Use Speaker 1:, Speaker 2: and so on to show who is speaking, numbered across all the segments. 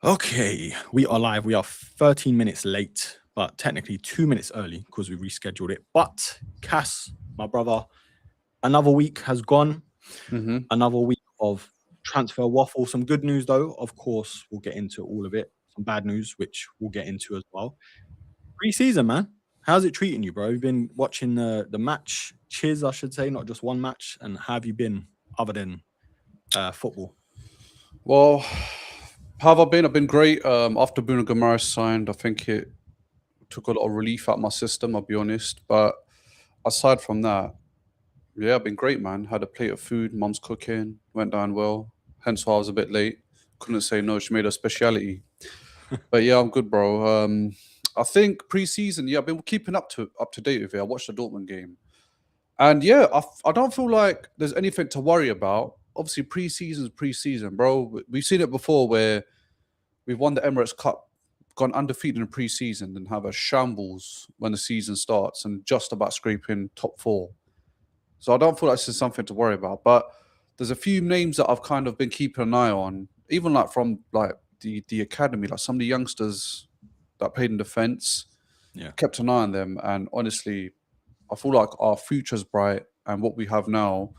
Speaker 1: Okay, we are live. We are 13 minutes late, but technically 2 minutes early because we rescheduled it. But Kas, my brother, another week has gone. Another week of transfer waffle. Some good news, though. Of course, we'll get into all of it. Some bad news, which we'll get into as well. Pre-season, man. How's it treating you, bro? You've been watching the match, cheers, I should say, not just one match. And how have you been other than football?
Speaker 2: Well, how have I been? I've been great. After Bruno Guimaraes signed, I think it took a lot of relief out of my system, I'll be honest. But aside from that, yeah, I've been great, man. Had a plate of food, mum's cooking, went down well. Hence why I was a bit late. Couldn't say no, she made a speciality. But yeah, I'm good, bro. I think pre-season, yeah, I've been keeping up to date with it. I watched the Dortmund game. And yeah, I don't feel like there's anything to worry about. Obviously, pre-season's pre-season, bro. We've seen it before where we've won the Emirates Cup, gone undefeated in pre-season, and have a shambles when the season starts and just about scraping top four. So I don't feel like this is something to worry about. But there's a few names that I've kind of been keeping an eye on, even like from like the academy, like some of the youngsters that played in defence.
Speaker 1: Yeah.
Speaker 2: Kept an eye on them, and honestly, I feel like our future's bright, and what we have now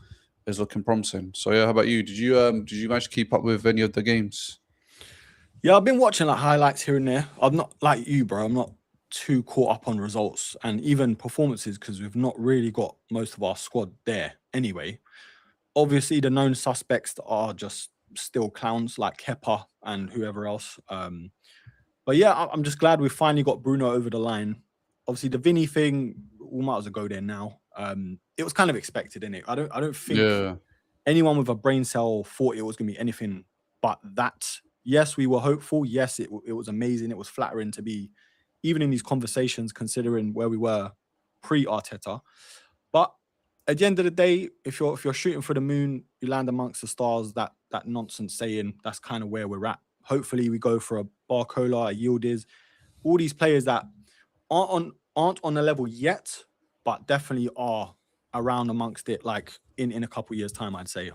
Speaker 2: is looking promising. So yeah, how about you? Did you manage to keep up with any of the games?
Speaker 1: Yeah, I've been watching like highlights here and there. I'm not like you, bro. I'm not too caught up on results and even performances because we've not really got most of our squad there anyway. Obviously, the known suspects are just still clowns like Kepa and whoever else. But yeah, I'm just glad we finally got Bruno over the line. Obviously, the Vini thing, we might as well go there now. It was kind of expected, innit? I don't think
Speaker 2: Yeah,
Speaker 1: anyone with a brain cell thought it was going to be anything but that. Yes, we were hopeful. Yes, it was amazing. It was flattering to be even in these conversations, considering where we were pre-Arteta. But at the end of the day, if you're shooting for the moon, you land amongst the stars. That nonsense saying, that's kind of where we're at. Hopefully, we go for a Barcola, a Yildiz, all these players that aren't on the level yet, but definitely are around amongst it, like in a couple years' time, I'd say.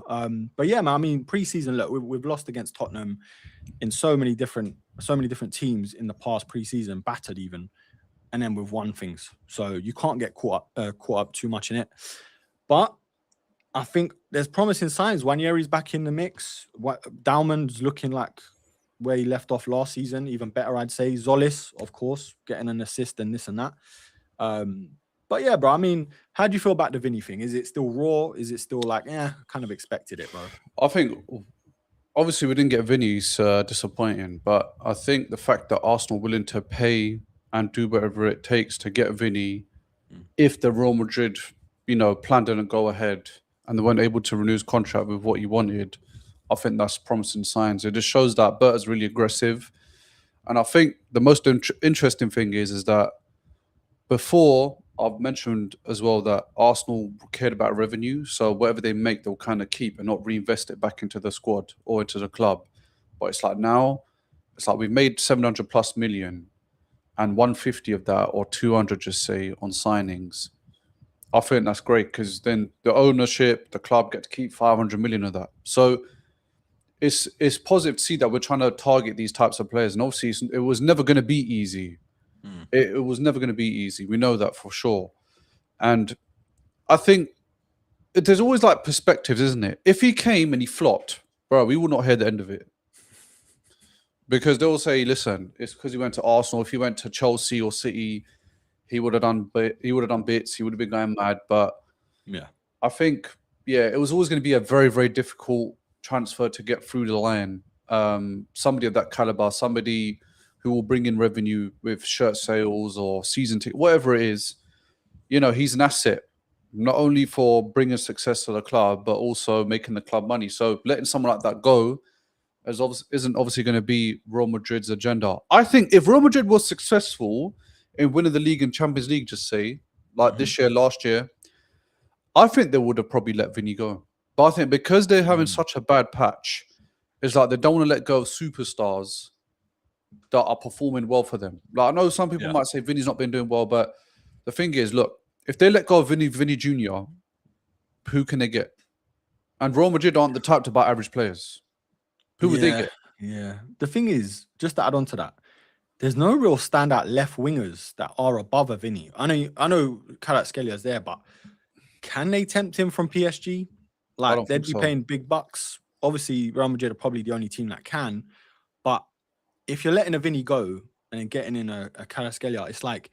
Speaker 1: But yeah, man, I mean, pre-season, look, we've lost against Tottenham in so many different teams in the past pre-season, battered even, and then we've won things. So you can't get caught up too much in it. But I think there's promising signs. Wanyeri's back in the mix. Daumann's looking like where he left off last season, even better, I'd say. Zolis, of course, getting an assist and this and that. But yeah, bro, I mean, how do you feel about the Vini thing? Is it still raw? Is it still like, kind of expected it, bro?
Speaker 2: I think obviously we didn't get Vinny's disappointing, but I think the fact that Arsenal are willing to pay and do whatever it takes to get Vinny, if the Real Madrid, plan didn't go ahead and they weren't able to renew his contract with what he wanted, I think that's promising signs. It just shows that Berta's really aggressive. And I think the most interesting thing is that before I've mentioned as well that Arsenal cared about revenue, so whatever they make, they'll kind of keep and not reinvest it back into the squad or into the club. But it's like now, it's like we've made 700 plus million, and 150 of that or 200, just say, on signings. I think that's great because then the ownership, the club get to keep 500 million of that. So it's positive to see that we're trying to target these types of players, and obviously it was never going to be easy. It was never going to be easy. We know that for sure. And I think there's always like perspectives, isn't it? If he came and he flopped, bro, we will not hear the end of it. Because they'll say, listen, it's because he went to Arsenal. If he went to Chelsea or City, he would have done bits. He would have been going mad. But
Speaker 1: Yeah.
Speaker 2: I think, it was always going to be a very, very difficult transfer to get through the line. Somebody of that caliber, somebody who will bring in revenue with shirt sales or season ticket, whatever it is. He's an asset, not only for bringing success to the club, but also making the club money. So letting someone like that go isn't obviously going to be Real Madrid's agenda. I think if Real Madrid was successful in winning the league and Champions League, just say, like this year, last year, I think they would have probably let Vini go. But I think because they're having such a bad patch, it's like they don't want to let go of superstars that are performing well for them. Like I know some people might say Vini's not been doing well, but the thing is, look, if they let go of Vini Jr., who can they get? And Real Madrid aren't the type to buy average players. Who would they get?
Speaker 1: Yeah. The thing is, just to add on to that, there's no real standout left wingers that are above a Vini. I know Kvaratskhelia there, but can they tempt him from PSG?
Speaker 2: I
Speaker 1: Like
Speaker 2: don't
Speaker 1: they'd
Speaker 2: think
Speaker 1: be
Speaker 2: so.
Speaker 1: paying big bucks. Obviously, Real Madrid are probably the only team that can. But if you're letting a Vini go and then getting in a Kvaratskhelia, it's like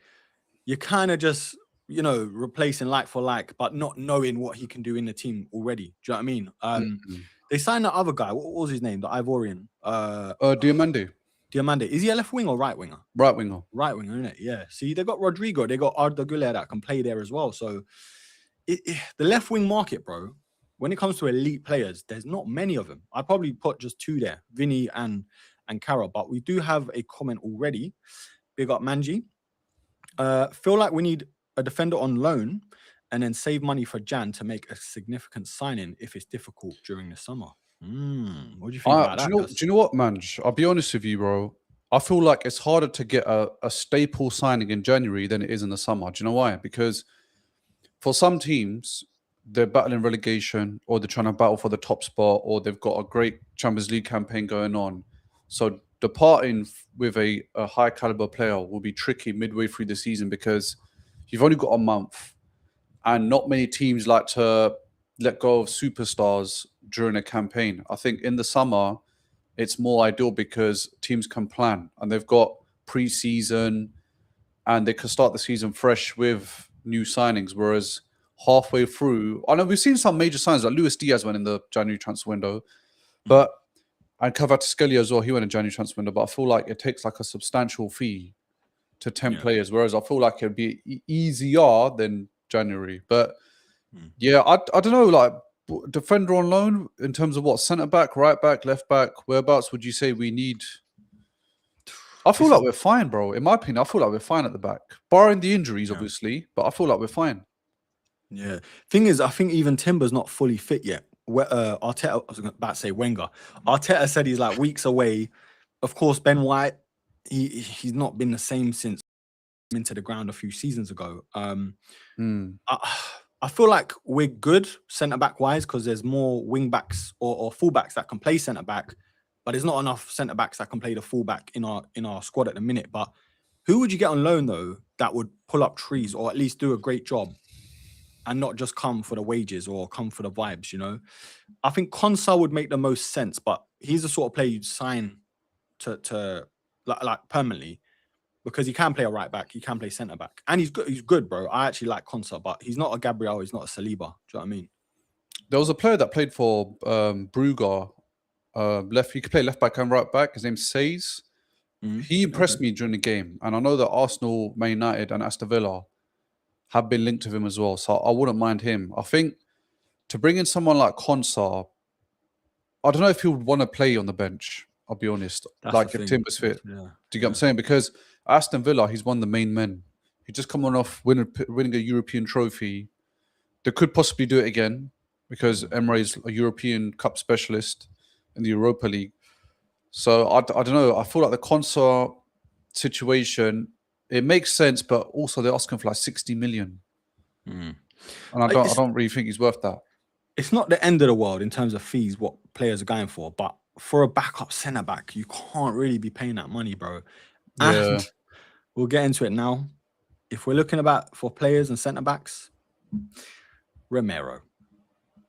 Speaker 1: you're kind of just replacing like for like, but not knowing what he can do in the team already. Do you know what I mean?
Speaker 2: Mm-hmm.
Speaker 1: They signed that other guy. What was his name? The Ivorian.
Speaker 2: Diamande,
Speaker 1: Diamande. Is he a left wing or right winger?
Speaker 2: right winger.
Speaker 1: Right winger, isn't it? Yeah. See, they got Rodrigo. They got Arda Güler that can play there as well. So the left wing market, bro, when it comes to elite players, there's not many of them. I'd probably put just two there, Vini and Kara. But we do have a comment already. Big up Manji. Feel like we need a defender on loan and then save money for Jan to make a significant signing if it's difficult during the summer. What do you think about that?
Speaker 2: Do you know what, Manj? I'll be honest with you, bro. I feel like it's harder to get a staple signing in January than it is in the summer. Do you know why? Because for some teams, they're battling relegation or they're trying to battle for the top spot or they've got a great Champions League campaign going on. So departing with a high caliber player will be tricky midway through the season because you've only got a month and not many teams like to let go of superstars during a campaign. I think in the summer, it's more ideal because teams can plan and they've got pre-season and they can start the season fresh with new signings. Whereas halfway through, I know we've seen some major signs like Luis Diaz went in the January transfer window, but and Kvaratskhelia as well, he went in January transfer window, but I feel like it takes like a substantial fee to tempt players, whereas I feel like it'd be easier than January. But yeah, I don't know, like defender on loan in terms of what, centre back, right back, left back, whereabouts would you say we need? I feel like we're fine, bro. In my opinion, I feel like we're fine at the back, barring the injuries, obviously, but I feel like we're fine.
Speaker 1: Yeah. Thing is, I think even Timber's not fully fit yet. Arteta, I was about to say Wenger. Arteta said he's like weeks away. Of course, Ben White, he's not been the same since into the ground a few seasons ago. I feel like we're good centre back wise because there's more wing backs or full backs that can play centre back, but there's not enough centre backs that can play the full back in our squad at the minute. But who would you get on loan though that would pull up trees or at least do a great job and not just come for the wages or come for the vibes? You know, I think Konsa would make the most sense, but he's the sort of player you'd sign to like permanently. Because he can play a right back, he can play centre back, and he's good. He's good, bro. I actually like Konsa, but he's not a Gabriel. He's not a Saliba. Do you know what I mean?
Speaker 2: There was a player that played for Brugge. He could play left back and right back. His name's Says. He impressed me during the game, and I know that Arsenal, Man United, and Aston Villa have been linked with him as well. So I wouldn't mind him. I think to bring in someone like Konsa, I don't know if he would want to play on the bench. I'll be honest.
Speaker 1: That's
Speaker 2: like
Speaker 1: the
Speaker 2: if
Speaker 1: thing.
Speaker 2: Timber's fit.
Speaker 1: Yeah.
Speaker 2: Do you get what I'm saying? Because Aston Villa, he's one of the main men. He just come on off winning a European trophy. They could possibly do it again because Emre is a European Cup specialist in the Europa League. So I don't know. I feel like the Konsa situation, it makes sense, but also they're asking for like 60 million. And I don't really think he's worth that.
Speaker 1: It's not the end of the world in terms of fees, what players are going for, but for a backup centre back, you can't really be paying that money, bro.
Speaker 2: Yeah.
Speaker 1: And we'll get into it now. If we're looking about for players and centre backs, Romero,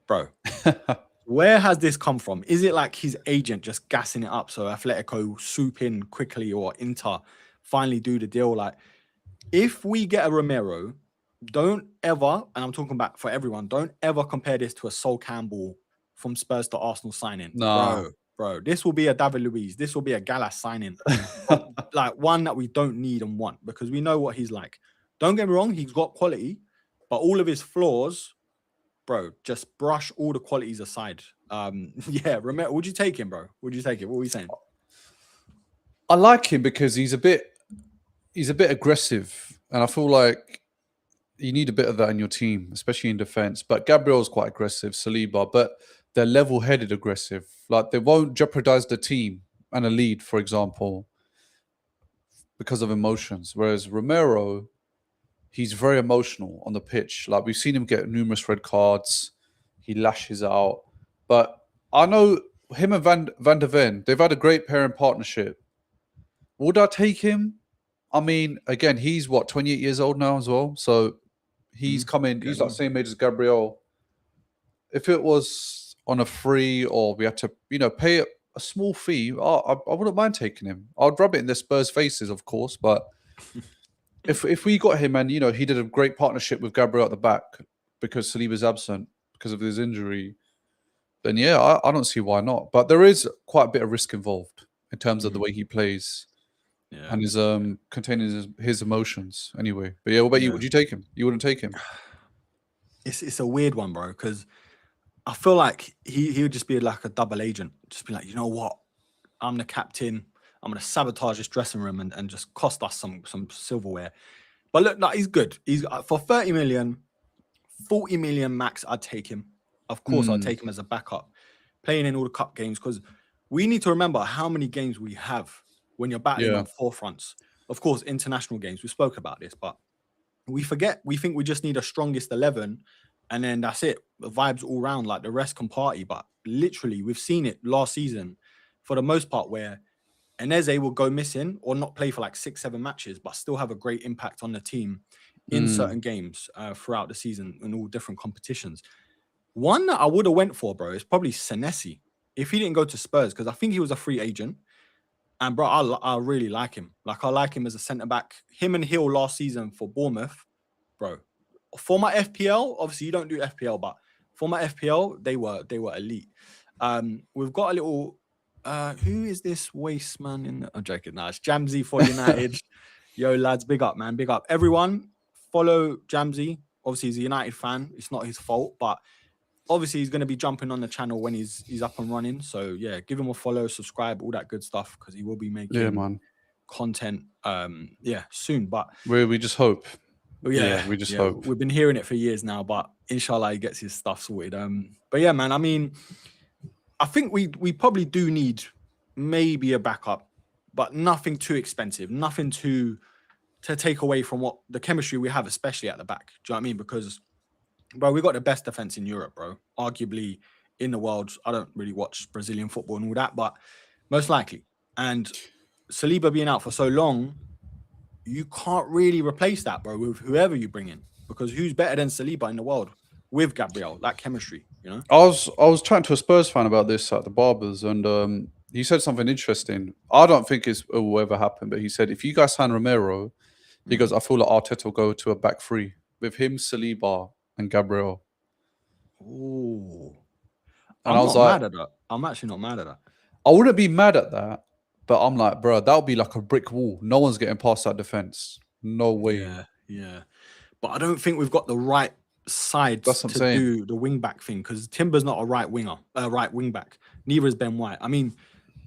Speaker 1: bro. Where has this come from? Is it like his agent just gassing it up so Atletico swoop in quickly or Inter finally do the deal? Like, if we get a Romero, don't ever, and I'm talking about for everyone, don't ever compare this to a Sol Campbell from Spurs to Arsenal signing.
Speaker 2: Nah.
Speaker 1: Bro, this will be a David Luiz. This will be a Gallas signing. Like one that we don't need and want because we know what he's like. Don't get me wrong, he's got quality, but all of his flaws, bro, just brush all the qualities aside. Yeah, Romero, would you take him, bro? Would you take it? What are we saying?
Speaker 2: I like him because he's a bit aggressive, and I feel like you need a bit of that in your team, especially in defense. But Gabriel's quite aggressive, Saliba, but they're level-headed aggressive. Like they won't jeopardize the team and a lead, for example, because of emotions. Whereas Romero, he's very emotional on the pitch. Like we've seen him get numerous red cards. He lashes out. But I know him and Van der Ven, they've had a great pairing partnership. Would I take him? I mean, again, he's 28 years old now as well. So he's coming, he's like same age as Gabriel. If it was on a free or we had to, pay a small fee, I wouldn't mind taking him. I'd rub it in the Spurs' faces, of course, but if we got him and he did a great partnership with Gabriel at the back because Saliba's absent because of his injury, then yeah, I don't see why not. But there is quite a bit of risk involved in terms of the way he plays and his containing his emotions anyway. But yeah, what about you? Would you take him? You wouldn't take him?
Speaker 1: It's a weird one, bro, because I feel like he would just be like a double agent. Just be like, you know what? I'm the captain. I'm gonna sabotage this dressing room and just cost us some silverware. But look, no, he's good. He's for 30 million, 40 million max. I'd take him. Of course, I'd take him as a backup, playing in all the cup games, because we need to remember how many games we have when you're battling on four fronts. Of course, international games. We spoke about this, but we forget. We think we just need a strongest 11, and then that's it. The vibes all round, like the rest can party. But literally, we've seen it last season for the most part where Eneze will go missing or not play for like 6-7 matches, but still have a great impact on the team in certain games throughout the season in all different competitions. One that I would have went for, bro, is probably Senesi if he didn't go to Spurs, because I think he was a free agent. And bro, I really like him. Like I like him as a centre back. Him and Hill last season for Bournemouth, bro. For my FPL, obviously you don't do FPL, but for my FPL, they were elite. We've got a little. Who is this waste man in the? I'm joking. Nah, it's Jamsey for United. Yo, lads, big up, man, big up. Everyone, follow Jamsey. Obviously, he's a United fan. It's not his fault, but obviously he's going to be jumping on the channel when he's up and running. So yeah, give him a follow, subscribe, all that good stuff, because he will be making content soon. But
Speaker 2: we just hope.
Speaker 1: Yeah,
Speaker 2: we just hope.
Speaker 1: We've been hearing it for years now, but inshallah he gets his stuff sorted. But yeah, man, I mean, I think we probably do need maybe a backup, but nothing too expensive, nothing to take away from what the chemistry we have, especially at the back. Do you know what I mean? Because bro, we got the best defense in Europe, bro. Arguably in the world. I don't really watch Brazilian football and all that, but most likely. And Saliba being out for so long, you can't really replace that, bro, with whoever you bring in. Because who's better than Saliba in the world with Gabriel? That chemistry, you know?
Speaker 2: I was chatting to a Spurs fan about this at the Barbers, and he said something interesting. I don't think it will ever happen, but he said, if you guys sign Romero, he goes, I feel like Arteta will go to a back three with him, Saliba, and Gabriel.
Speaker 1: Ooh.
Speaker 2: And
Speaker 1: I'm not mad at that. I'm actually not mad at that.
Speaker 2: I wouldn't be mad at that, but I'm like, bro, that would be like a brick wall. No one's getting past that defense. No way.
Speaker 1: Yeah. But I don't think we've got the right sides to do the wing back thing, because Timber's not a right wing back. Neither is Ben White. I mean,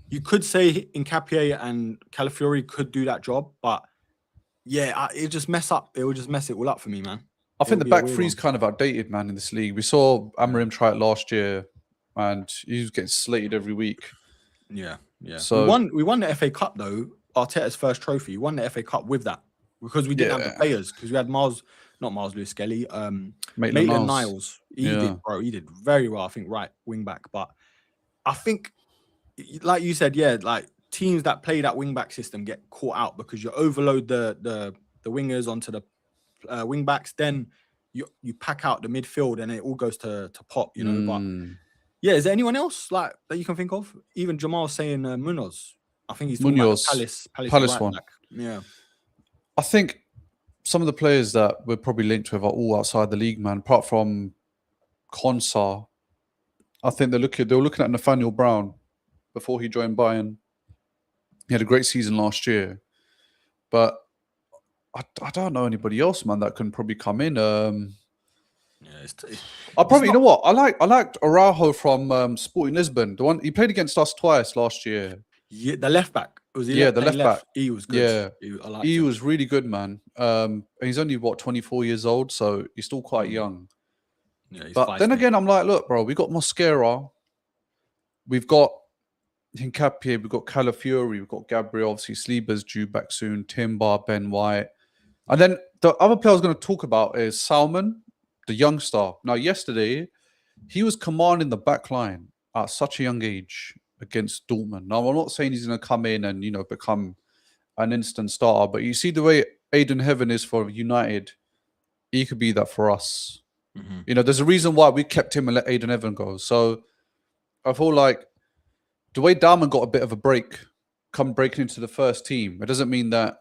Speaker 1: you could say Nkapie and Calafiori could do that job, but yeah, it just mess up. It will just mess it all up for me, man.
Speaker 2: I think the back three is kind of outdated, man, in this league. We saw Amorim try it last year, and he was getting slated every week.
Speaker 1: Yeah.
Speaker 2: So
Speaker 1: we won the FA Cup though. Arteta's first trophy. We won the FA Cup with that because we didn't have the players. Because we had not Miles Lewis-Skelly, Maitland-Niles. He did very well. I think right wing back, but I think, like you said, like teams that play that wing back system get caught out because you overload the wingers onto the wing backs, then you pack out the midfield and it all goes to pot, you know. But yeah, is there anyone else like that you can think of? Even Jamal saying Munoz. I think he's talking about Palace right
Speaker 2: one.
Speaker 1: Back. Yeah,
Speaker 2: I think some of the players that we're probably linked with are all outside the league, man. Apart from Konsa, I think they were looking at Nathaniel Brown before he joined Bayern. He had a great season last year, but I don't know anybody else, man, that can probably come in. You know what? I liked Araujo from Sporting Lisbon. The one he played against us twice last year.
Speaker 1: Yeah, the left back. Was he?
Speaker 2: Yeah, the left back.
Speaker 1: He was good.
Speaker 2: Yeah, he was really good, man. He's only 24 years old, so he's still quite young. Yeah, but then again, I'm like, look, bro, we got Mosquera, we've got Nkapie, we've got Calafiori, we've got Gabriel. Obviously, Saliba's due back soon. Timber, Ben White, and then the other player I was going to talk about is Salmon, the young star. Now, yesterday, he was commanding the back line. at such a young age against Dortmund. Now, I'm not saying he's going to come in and, become an instant starter, but you see the way Aiden Heaven is for United, he could be that for us. There's a reason why we kept him and let Aiden Heaven go. So I feel like the way Dalman got a bit of a break, come breaking into the first team, it doesn't mean that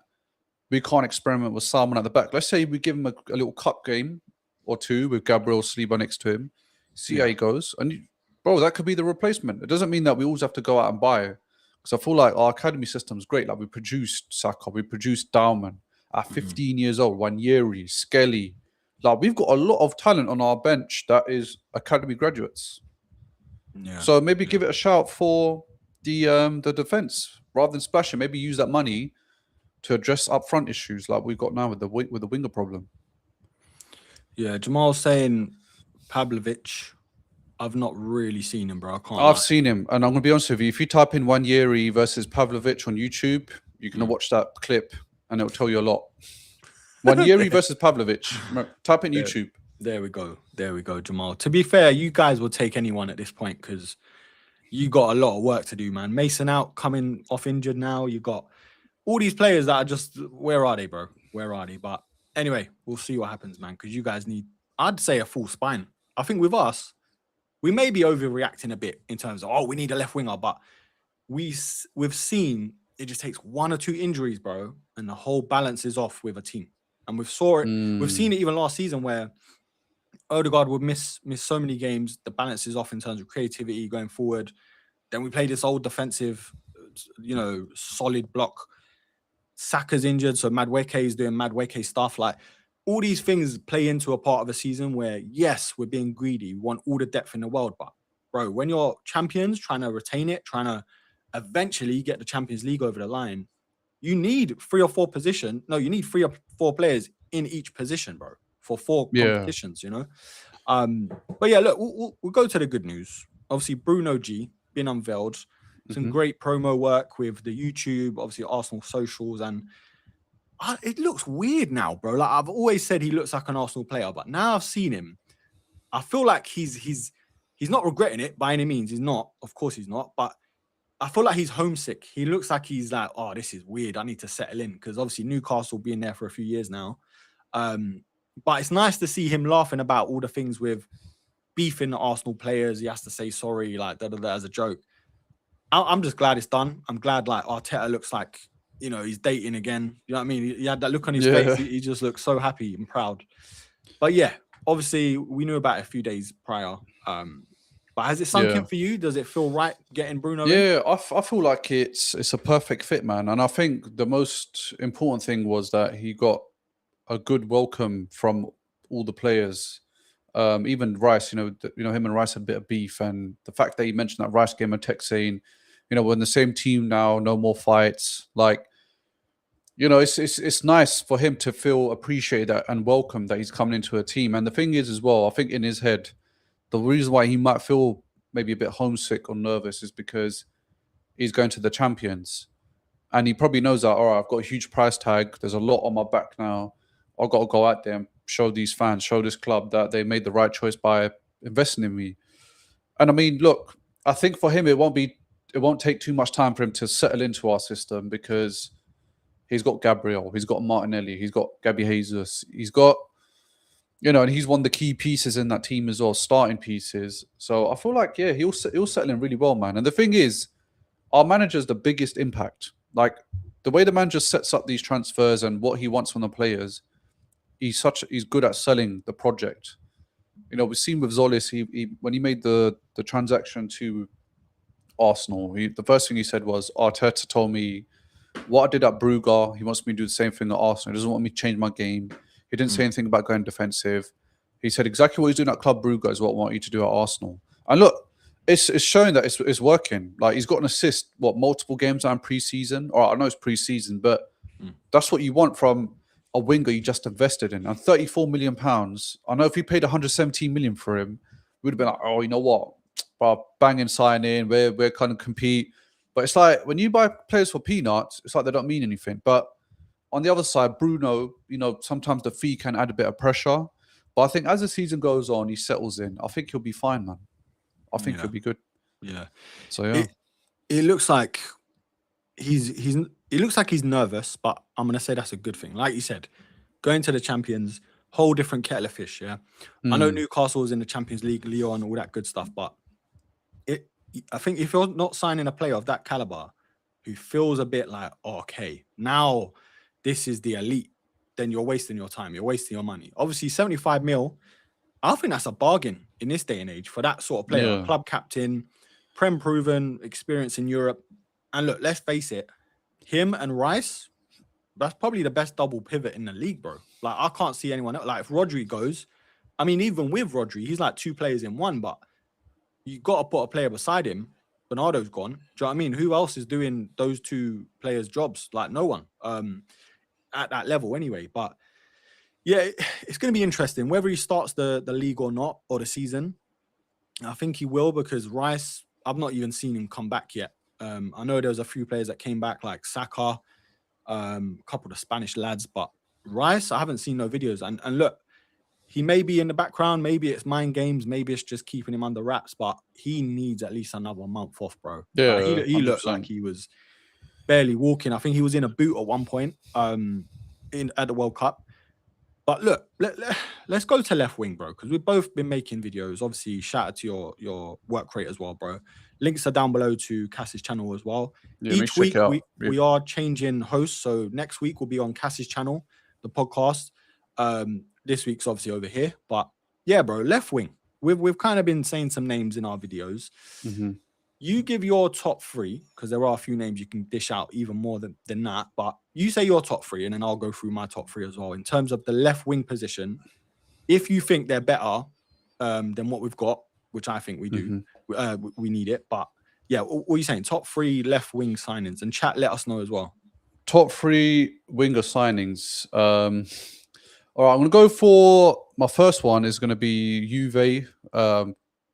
Speaker 2: we can't experiment with Salman at the back. Let's say we give him a little cup game or two with Gabriel Saliba next to him, see how he goes. And, bro, that could be the replacement. It doesn't mean that we always have to go out and buy it. Because I feel like our academy system is great. Like, we produced Saka, we produced Dalman at 15 years old, Wanyeri, Skelly. Like, we've got a lot of talent on our bench that is academy graduates. Yeah. So maybe give it a shout for the defense rather than splashing. Maybe use that money to address upfront issues like we've got now with the winger problem.
Speaker 1: Yeah, Jamal's saying Pavlovic. I've not really seen him, bro.
Speaker 2: I've seen him, and I'm going to be honest with you. If you type in Wanyeri versus Pavlovic on YouTube, you're going to watch that clip, and it'll tell you a lot. Wanyeri versus Pavlovic. Type in YouTube.
Speaker 1: There we go, Jamal. To be fair, you guys will take anyone at this point because you got a lot of work to do, man. Mason out, coming off injured now. You got all these players that are just, where are they, bro? Where are they? But anyway, we'll see what happens, man, because you guys need, I'd say, a full spine. I think with us, we may be overreacting a bit in terms of, oh, we need a left winger, but we've seen it just takes one or two injuries, bro, and the whole balance is off with a team. And we've seen it even last season where Odegaard would miss so many games. The balance is off in terms of creativity going forward. Then we play this old defensive, solid block. Saka's injured, so Madueke is doing Madueke stuff. Like, all these things play into a part of a season where, yes, we're being greedy. We want all the depth in the world. But, bro, when you're champions, trying to retain it, trying to eventually get the Champions League over the line, you need 3 or 4 positions. No, you need 3 or 4 players in each position, bro, for 4 competitions, But, yeah, look, we'll go to the good news. Obviously, Bruno G been unveiled. Some great promo work with the YouTube, obviously Arsenal socials, and it looks weird now, bro. Like, I've always said he looks like an Arsenal player, but now I've seen him, I feel like he's not regretting it by any means. He's not. Of course he's not. But I feel like he's homesick. He looks like he's like, oh, this is weird. I need to settle in, because obviously Newcastle being there for a few years now. But it's nice to see him laughing about all the things with beefing the Arsenal players. He has to say sorry, like as a joke. I'm just glad it's done. I'm glad like Arteta looks like, he's dating again. You know what I mean? He had that look on his face. He just looks so happy and proud. But yeah, obviously we knew about it a few days prior. But has it sunk in for you? Does it feel right getting Bruno in?
Speaker 2: Yeah, I feel like it's a perfect fit, man. And I think the most important thing was that he got a good welcome from all the players. Even Rice, him and Rice had a bit of beef, and the fact that he mentioned that Rice gave him a text saying, we're in the same team now, no more fights. Like, it's nice for him to feel appreciated and welcome that he's coming into a team. And the thing is, as well, I think in his head, the reason why he might feel maybe a bit homesick or nervous is because he's going to the Champions, and he probably knows that, all right, I've got a huge price tag. There's a lot on my back now. I've got to go out there and show these fans, show this club that they made the right choice by investing in me. And I mean, look, I think for him, it won't take too much time for him to settle into our system, because he's got Gabriel, he's got Martinelli, he's got Gabby Jesus, he's got, and he's one of the key pieces in that team as well, starting pieces. So I feel like, he'll settle in really well, man. And the thing is, our manager's the biggest impact. Like, the way the manager sets up these transfers and what he wants from the players, he's good at selling the project. We've seen with Zolis, he when he made the transaction to Arsenal, the first thing he said was, Arteta told me what I did at Brugge, he wants me to do the same thing at Arsenal. He doesn't want me to change my game. He didn't say anything about going defensive. He said exactly what he's doing at Club Brugge is what I want you to do at Arsenal. And look, it's showing that it's working. Like, he's got an assist, multiple games now in pre-season? Or I know it's pre-season, but that's what you want from a winger you just invested in. And £34 million, I know if we paid 117 million for him, we would have been like, oh, you know what? Banging sign in, we're kind of compete. But it's like, when you buy players for peanuts, it's like they don't mean anything. But on the other side, Bruno, sometimes the fee can add a bit of pressure. But I think as the season goes on, he settles in. I think he'll be fine, man. I think he'll be good.
Speaker 1: Yeah.
Speaker 2: So yeah,
Speaker 1: It looks like it looks like he's nervous, but I'm gonna say that's a good thing. Like you said, going to the Champions, whole different kettle of fish. Yeah, I know Newcastle's in the Champions League, Lyon, all that good stuff, but I think if you're not signing a player of that caliber, who feels a bit like, oh, okay, now this is the elite, then you're wasting your time, you're wasting your money. Obviously, 75 mil, I think that's a bargain in this day and age for that sort of player, a club captain, Prem proven, experience in Europe. And look, let's face it, him and Rice, that's probably the best double pivot in the league, bro. Like, I can't see anyone else. Like, if Rodri goes, I mean, even with Rodri, he's like two players in one, but you got to put a player beside him. Bernardo's gone. Do you know what I mean? Who else is doing those two players' jobs? Like, no one at that level anyway. But yeah, it's going to be interesting whether he starts the league or not, or the season. I think he will, because Rice, I've not even seen him come back yet. I know there was a few players that came back, like Saka, a couple of the Spanish lads, but Rice, I haven't seen no videos. And look, he may be in the background, maybe it's mind games, maybe it's just keeping him under wraps, but he needs at least another month off, bro.
Speaker 2: Yeah,
Speaker 1: he looked like he was barely walking. I think he was in a boot at one point at the World Cup. But look, let's go to left wing, bro, because we've both been making videos. Obviously, shout out to your work rate as well, bro. Links are down below to Kas's channel as well.
Speaker 2: Yeah,
Speaker 1: Each week we are changing hosts. So next week will be on Kas's channel, the podcast. This week's obviously over here. But yeah, bro, left wing. We've kind of been saying some names in our videos. You give your top three, because there are a few names you can dish out even more than that. But you say your top three, and then I'll go through my top three as well. In terms of the left wing position, if you think they're better than what we've got, which I think we do, we need it. But yeah, what are you saying? Top three left wing signings, and chat, let us know as well.
Speaker 2: Top three winger signings. All right, I'm going to go for my first one is going to be Juve.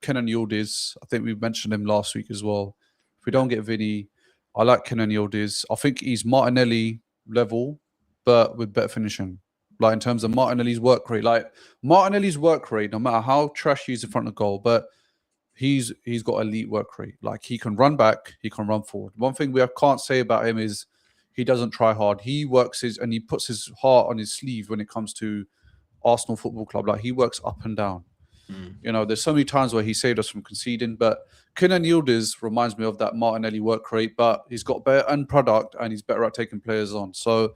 Speaker 2: Kenan Yildiz, I think we mentioned him last week as well. If we don't get Vini, I like Kenan Yildiz. I think he's Martinelli level, but with better finishing. Like in terms of Martinelli's work rate, no matter how trash he is in front of goal, but he's got elite work rate. Like he can run back, he can run forward. One thing we can't say about him is he doesn't try hard. He works and he puts his heart on his sleeve when it comes to Arsenal Football Club. Like he works up and down. You know, there's so many times where he saved us from conceding, but Kenan Yildiz reminds me of that Martinelli work rate, but he's got better end product and he's better at taking players on. So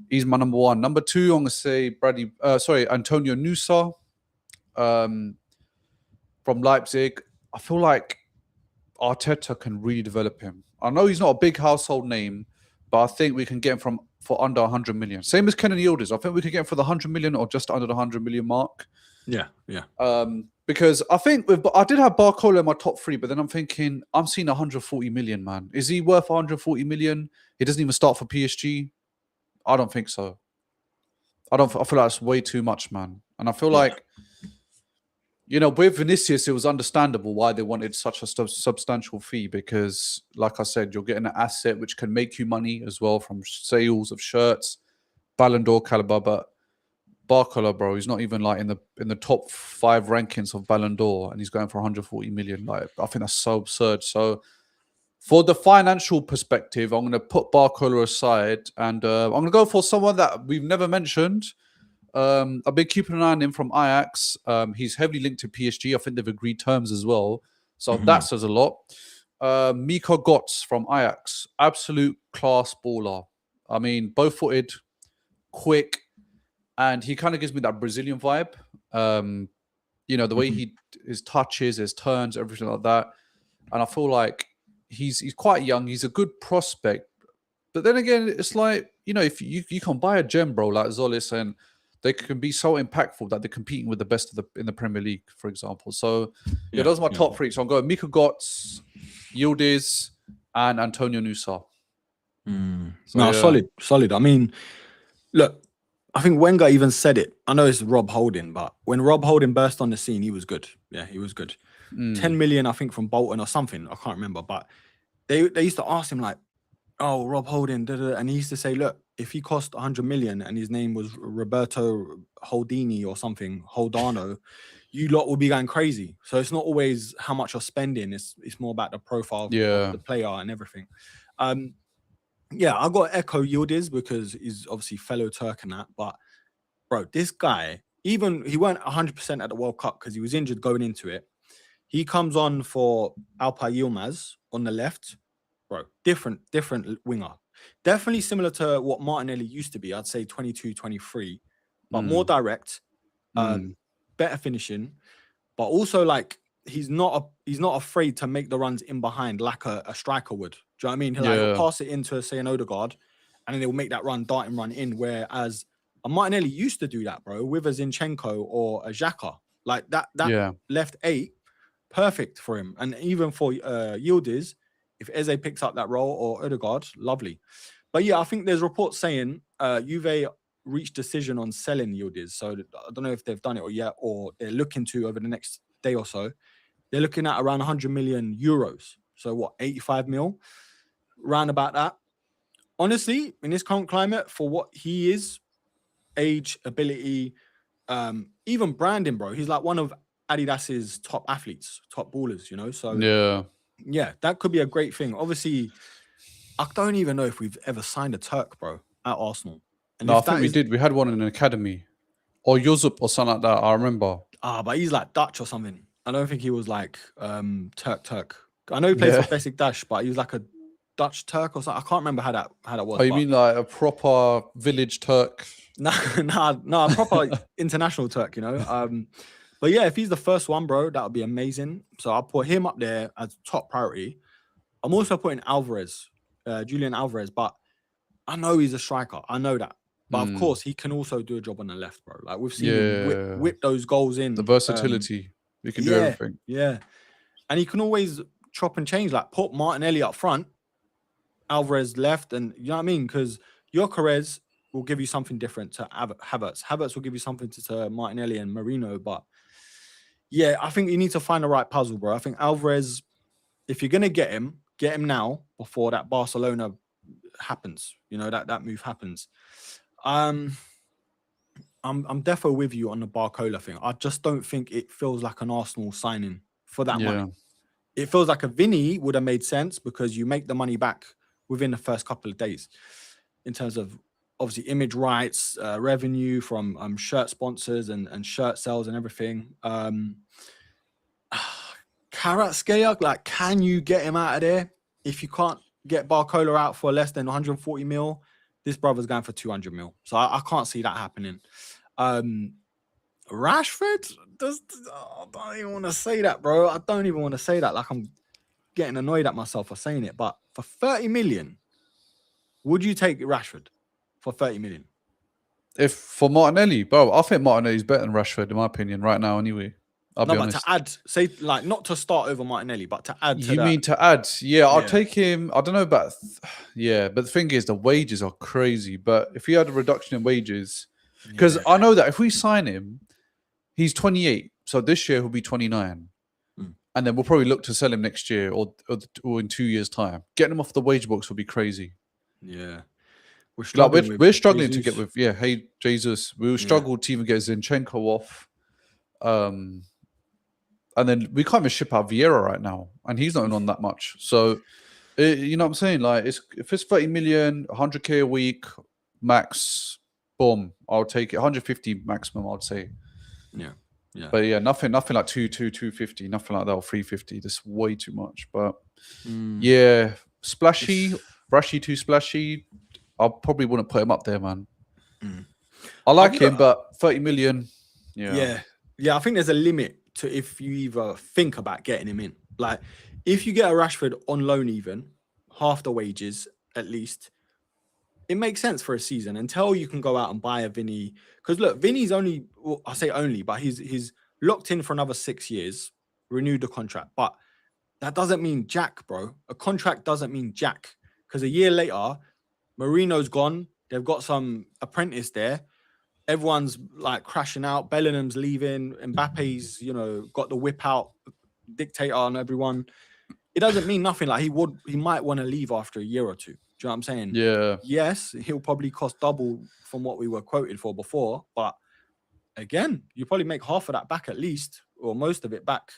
Speaker 2: he's my number one. Number two, I'm going to say Antonio Nusa from Leipzig. I feel like Arteta can really develop him. I know he's not a big household name, but I think we can get him for under 100 million. Same as Kenan Yildiz. I think we could get him for the 100 million or just under the 100 million mark.
Speaker 1: Yeah.
Speaker 2: Because I think I did have Barcola in my top three, but then I'm thinking I'm seeing 140 million, man. Is he worth 140 million? He doesn't even start for PSG. I don't think so. I feel like it's way too much, man. And I feel like, you know, with Vinicius, it was understandable why they wanted such a substantial fee, because, like I said, you're getting an asset which can make you money as well from sales of shirts, Ballon d'Or caliber, but Barcola, bro, he's not even like in the top 5 rankings of Ballon d'Or, and he's going for 140 million. Like, I think that's so absurd. So, for the financial perspective, I'm going to put Barcola aside, and I'm going to go for someone that we've never mentioned. I've been keeping an eye on him from Ajax. He's heavily linked to PSG. I think they've agreed terms as well, so that says a lot. Mika Götze from Ajax, absolute class baller. I mean, both-footed, quick. And he kind of gives me that Brazilian vibe. You know, the way his touches, his turns, everything like that. And I feel like he's quite young. He's a good prospect. But then again, it's like, you know, if you can buy a gem, bro, like Zolis, and they can be so impactful that they're competing with the best in the Premier League, for example. So, yeah, those are my top three. So I'm going Mika Götze, Yildiz, and Antonio Nusa.
Speaker 1: Solid. I mean, look, I think Wenger even said it. I know it's Rob Holding, but when Rob Holding burst on the scene, he was good. Yeah, he was good. 10 million, I think, from Bolton or something. I can't remember. But they used to ask him, like, oh, Rob Holding, and he used to say, look, if he cost 100 million and his name was Roberto Holdini or something, Holdano, you lot will be going crazy. So it's not always how much you're spending. It's more about the profile of the player and everything. Yeah, I got Echo Yildiz because he's obviously fellow Turk and that. But bro, this guy, even he weren't 100% at the World Cup because he was injured going into it. He comes on for Alpay Yilmaz on the left, bro. Different winger. Definitely similar to what Martinelli used to be. I'd say 22, 23, but more direct, better finishing, but also like he's not afraid to make the runs in behind like a striker would. Do you know what I mean? He'll pass it into say an Odegaard, and then he'll make that darting run in. Whereas a Martinelli used to do that, bro, with a Zinchenko or a Xhaka. Like that left 8, perfect for him. And even for Yildiz, if Eze picks up that role or Odegaard, lovely. But yeah, I think there's reports saying Juve reached decision on selling Yildiz. So I don't know if they've done it or yet, or they're looking to over the next day or so. They're looking at around 100 million euros. So what, 85 mil? Round about that. Honestly, in this current climate, for what he is, age, ability, even branding, bro, he's like one of Adidas's top athletes, top ballers, you know? So yeah, that could be a great thing. Obviously, I don't even know if we've ever signed a Turk, bro, at Arsenal. And
Speaker 2: no, I think we did. We had one in an academy. Or Yuzup or something like that, I remember.
Speaker 1: But he's like Dutch or something. I don't think he was like Turk. I know he plays for Besiktas, but he was like a Dutch Turk or something. I can't remember how that was.
Speaker 2: Oh, you mean like a proper village Turk?
Speaker 1: Nah, proper international Turk, you know? But yeah, if he's the first one, bro, that would be amazing. So I'll put him up there as top priority. I'm also putting Alvarez, Julian Alvarez, but I know he's a striker. I know that. But of course, he can also do a job on the left, bro. Like we've seen him whip those goals in.
Speaker 2: The versatility. He can do everything.
Speaker 1: Yeah. And he can always chop and change. Like put Martinelli up front, Alvarez left, and you know what I mean? Because Gyökeres will give you something different to Havertz. Havertz will give you something to Martinelli and Marino. But yeah, I think you need to find the right puzzle, bro. I think Alvarez, if you're gonna get him now before that Barcelona happens. You know, that move happens. I'm defo with you on the Barcola thing. I just don't think it feels like an Arsenal signing for that money. It feels like a Vini would have made sense because you make the money back within the first couple of days in terms of obviously image rights, revenue from shirt sponsors and shirt sales and everything. Kvaratskhelia, like, can you get him out of there? If you can't get Barcola out for less than 140 mil, this brother's going for 200 mil. So I can't see that happening. Rashford, I don't even want to say that, bro. I don't even want to say that. Like, I'm getting annoyed at myself for saying it. But for 30 million, would you take Rashford for 30 million?
Speaker 2: If for Martinelli, bro, I think Martinelli's better than Rashford, in my opinion, right now, anyway. I'll be honest.
Speaker 1: But to add, say, like, not to start over Martinelli, but to add to
Speaker 2: you mean to add? Yeah, I'll take him. I don't know about... but the thing is, the wages are crazy. But if he had a reduction in wages... Because I know that if we sign him, he's 28. So this year he'll be 29. And then we'll probably look to sell him next year or in 2 years' time. Getting him off the wage box will be crazy.
Speaker 1: Yeah.
Speaker 2: We're struggling to get with... Yeah, hey, Jesus. We will struggle to even get Zinchenko off. And then we can't even ship out Vieira right now. And he's not even on that much. So, you know what I'm saying? Like, if it's 30 million, 100K a week, max, boom, I'll take it. 150 maximum, I'd say.
Speaker 1: Yeah.
Speaker 2: But yeah, nothing like 250, nothing like that, or 350. That's way too much. But yeah, splashy, brushy, too splashy. I probably wouldn't put him up there, man. I like him, but 30 million,
Speaker 1: Yeah, I think there's a limit to if you either think about getting him in. Like, if you get a Rashford on loan, even half the wages at least, it makes sense for a season until you can go out and buy a Vini. Because look, Vini's only, well, I say only, but he's locked in for another 6 years, renewed the contract. But that doesn't mean jack, bro. A contract doesn't mean jack. Because a year later, Marino's gone. They've got some apprentice there. Everyone's like crashing out. Bellingham's leaving. Mbappe's, got the whip out dictator on everyone. It doesn't mean nothing. Like he might want to leave after a year or two. Do you know what I'm saying?
Speaker 2: Yeah.
Speaker 1: Yes, he'll probably cost double from what we were quoted for before, but again, you probably make half of that back at least, or most of it back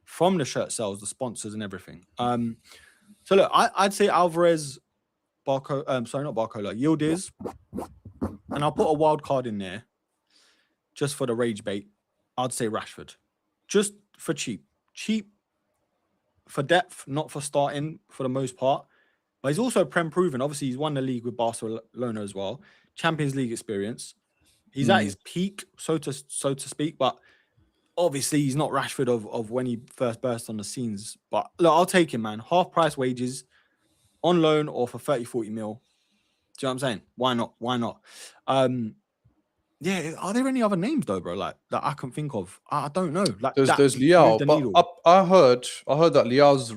Speaker 1: from the shirt sales, the sponsors and everything. So look, I'd say Alvarez, sorry, not Barcola, Yildiz, and I'll put a wild card in there just for the rage bait. I'd say Rashford, just for cheap for depth, not for starting for the most part. But he's also Prem proven. Obviously, he's won the league with Barcelona as well, Champions League experience. He's at his peak, so to speak. But obviously, he's not Rashford of when he first burst on the scenes. But look, I'll take him, man. Half price wages on loan or for 30, 40 mil. Do you know what I'm saying? Why not? Why not? Yeah, are there any other names though, bro? Like that I can think of. I don't know. Like
Speaker 2: There's Liao, but I heard that Liao's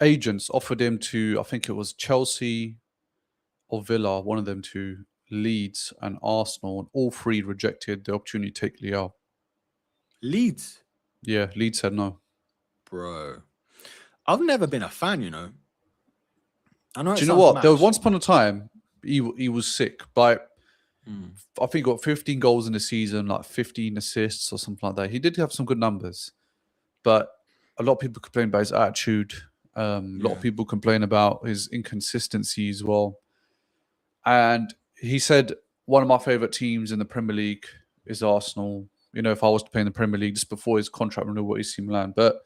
Speaker 2: agents offered him to, I think it was Chelsea or Villa, one of them two, Leeds and Arsenal, and all three rejected the opportunity to take Liao.
Speaker 1: Leeds?
Speaker 2: Yeah, Leeds said no.
Speaker 1: Bro, I've never been a fan, you know. I know.
Speaker 2: Do you know what? There was once upon a time he was sick, but I think he got 15 goals in the season, like 15 assists or something like that. He did have some good numbers, but a lot of people complain about his attitude. A lot of people complain about his inconsistency as well. And he said, one of my favourite teams in the Premier League is Arsenal. You know, if I was to play in the Premier League just before his contract renewal at AC Milan. But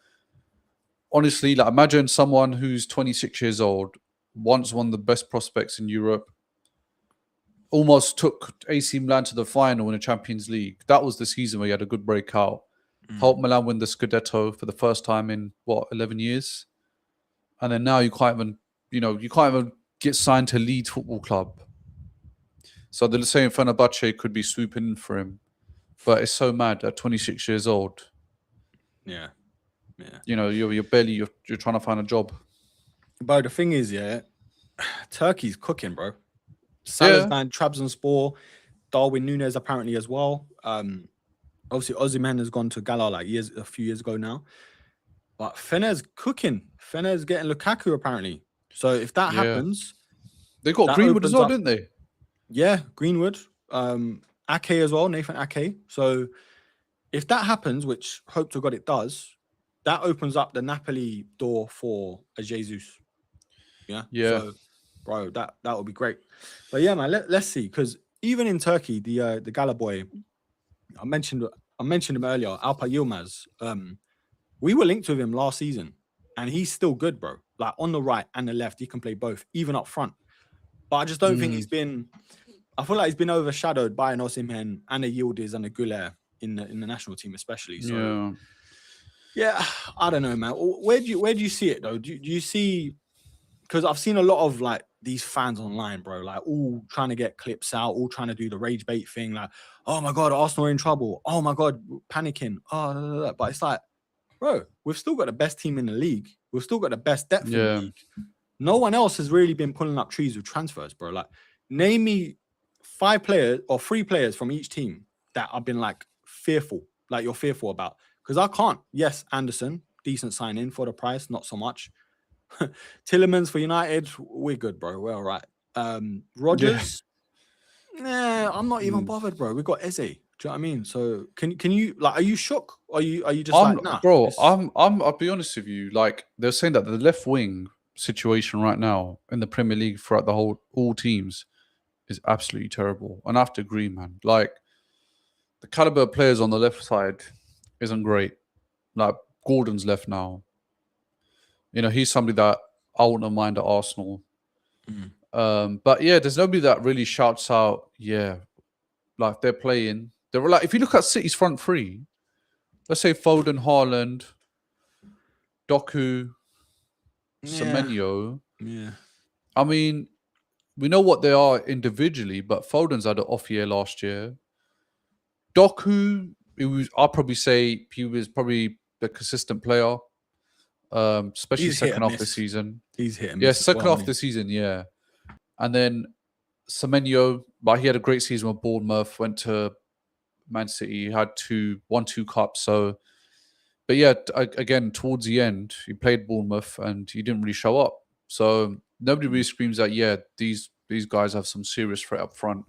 Speaker 2: honestly, like imagine someone who's 26 years old, once one of the best prospects in Europe, almost took AC Milan to the final in the Champions League. That was the season where he had a good breakout. Helped Milan win the Scudetto for the first time in, 11 years? And then now you can't even get signed to Leeds Football Club. So they're saying Fenerbahce could be swooping in for him. But it's so mad at 26 years old.
Speaker 1: Yeah.
Speaker 2: You know, you're trying to find a job.
Speaker 1: Bro, the thing is, Turkey's cooking, bro. Salah's going Trabzonspor, Darwin Núñez apparently as well. Obviously, Osimhen has gone to Gala like a few years ago now. But Fener's cooking. Fener's getting Lukaku apparently. So if that happens,
Speaker 2: they got Greenwood as well, didn't they?
Speaker 1: Yeah, Greenwood. Ake as well, Nathan Ake. So if that happens, which hope to God it does, that opens up the Napoli door for a Jesus. Yeah. So, bro, that would be great. But yeah, man, let's see. Because even in Turkey, the Gala boy, I mentioned him earlier, Alpa Yilmaz. We were linked with him last season, and he's still good, bro. Like on the right and the left, he can play both, even up front. But I just don't think he's been. I feel like he's been overshadowed by an Osimhen and a Yildiz and a Güler in the national team, especially. So, yeah, I don't know, man. Where do you see it though? Do you see? Because I've seen a lot of like these fans online, bro, like all trying to get clips out, all trying to do the rage bait thing, like, oh my God, Arsenal are in trouble. Oh my God, panicking. Oh, but it's like, bro, we've still got the best team in the league. We've still got the best depth in the league. No one else has really been pulling up trees with transfers, bro. Like, name me 5 players or 3 players from each team that I've been like fearful, like you're fearful about. Because I can't. Yes, Anderson, decent sign-in for the price, not so much. Tillemans for United, we're good, bro. We're all right. Rodgers, I'm not even bothered, bro. We've got Eze. Do you know what I mean? So can you like? Are you shook? Are you just like, nah,
Speaker 2: bro? I'll be honest with you. Like they're saying that the left wing situation right now in the Premier League throughout all teams is absolutely terrible, and I have to agree, man. Like the caliber of players on the left side isn't great. Like Gordon's left now. You know, he's somebody that I wouldn't mind at Arsenal. But yeah, there's nobody that really shouts out, like they're playing. They're like, if you look at City's front three, let's say Foden, Haaland, Doku, Semenyo.
Speaker 1: Yeah.
Speaker 2: I mean, we know what they are individually, but Foden's had an off year last year. Doku, I'll probably say he was probably the consistent player. Especially second half of the season.
Speaker 1: He's hit and
Speaker 2: miss. Yeah, second half of the season, yeah. And then Semenyo, but he had a great season with Bournemouth, went to Man City, had 1-2 cups. So, but yeah, again, towards the end, he played Bournemouth and he didn't really show up. So nobody really screams that, these guys have some serious threat up front.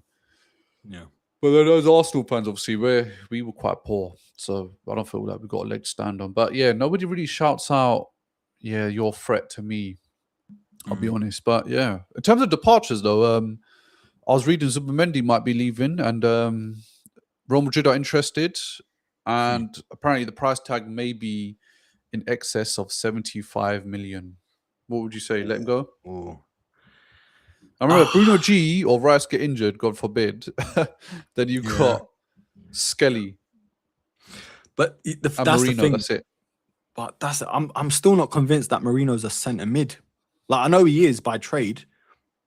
Speaker 1: Yeah.
Speaker 2: But then those Arsenal fans, obviously, we were quite poor, so I don't feel like we got a leg to stand on. But yeah, nobody really shouts out, "Yeah, your threat" to me. I'll be honest, but yeah, in terms of departures, though, I was reading Zubimendi might be leaving, and Real Madrid are interested, and apparently the price tag may be in excess of 75 million. What would you say? Let him go?
Speaker 1: Ooh.
Speaker 2: I remember Bruno G or Rice get injured, God forbid. Then you've
Speaker 1: Yeah.
Speaker 2: got Skelly
Speaker 1: But
Speaker 2: and
Speaker 1: that's
Speaker 2: Marino.
Speaker 1: the thing.
Speaker 2: That's it.
Speaker 1: But I'm still not convinced that Marino's a centre mid. Like, I know he is by trade,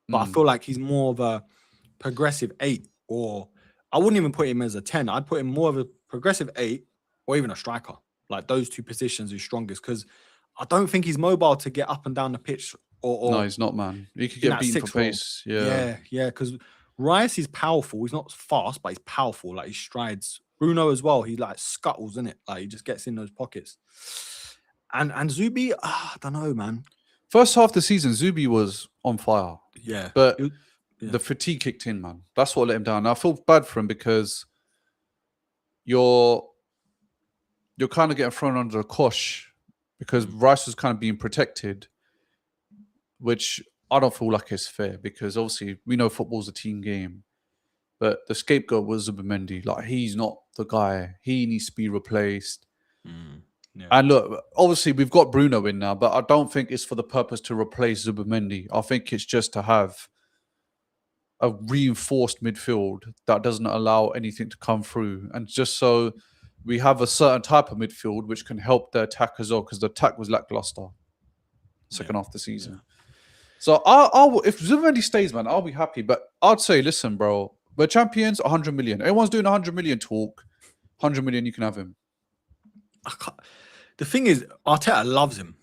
Speaker 1: but I feel like he's more of a progressive 8, or I wouldn't even put him as a 10. I'd put him more of a progressive 8 or even a striker. Like, those two positions are strongest, because I don't think he's mobile to get up and down the pitch, or
Speaker 2: No, he's not, man. He could
Speaker 1: in
Speaker 2: get
Speaker 1: that
Speaker 2: beaten for
Speaker 1: 6 role.
Speaker 2: pace. Yeah.
Speaker 1: Yeah, because Rice is powerful. He's not fast, but he's powerful. Like, he strides. Bruno as well. He like scuttles, in it. Like, he just gets in those pockets. And Zubi, I don't know, man.
Speaker 2: First half of the season, Zubi was on fire.
Speaker 1: Yeah,
Speaker 2: But the fatigue kicked in, man. That's what let him down. Now, I feel bad for him because you're kind of getting thrown under a cosh because Rice was kind of being protected, which I don't feel like is fair, because obviously we know football's a team game, but the scapegoat was Zubimendi. Like, he's not the guy. He needs to be replaced.
Speaker 1: Yeah.
Speaker 2: And look, obviously we've got Bruno in now, but I don't think it's for the purpose to replace Zubimendi. I think it's just to have a reinforced midfield that doesn't allow anything to come through, and just so we have a certain type of midfield which can help the attack as well, because the attack was lackluster second half of the season.
Speaker 1: Yeah.
Speaker 2: So I'll if Zubimendi stays, man, I'll be happy. But I'd say, listen, bro, we're champions. 100 million. Everyone's doing 100 million talk. 100 million, you can have him.
Speaker 1: The thing is, Arteta loves him,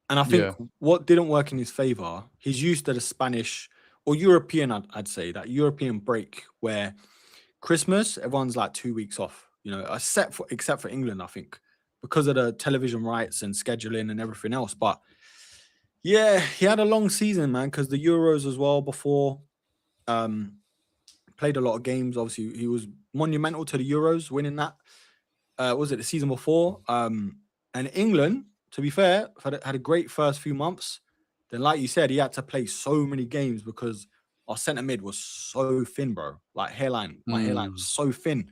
Speaker 1: and I think what didn't work in his favor, he's used to the Spanish or European, I'd say, that European break where Christmas, everyone's like 2 weeks off, you know, except for England, I think, because of the television rights and scheduling and everything else. But yeah, he had a long season, man, because the Euros as well before. Played a lot of games. Obviously, he was monumental to the Euros, winning that. Was it the season before? And England, to be fair, had a great first few months. Then, like you said, he had to play so many games because our centre mid was so thin, bro. Like, my hairline was so thin.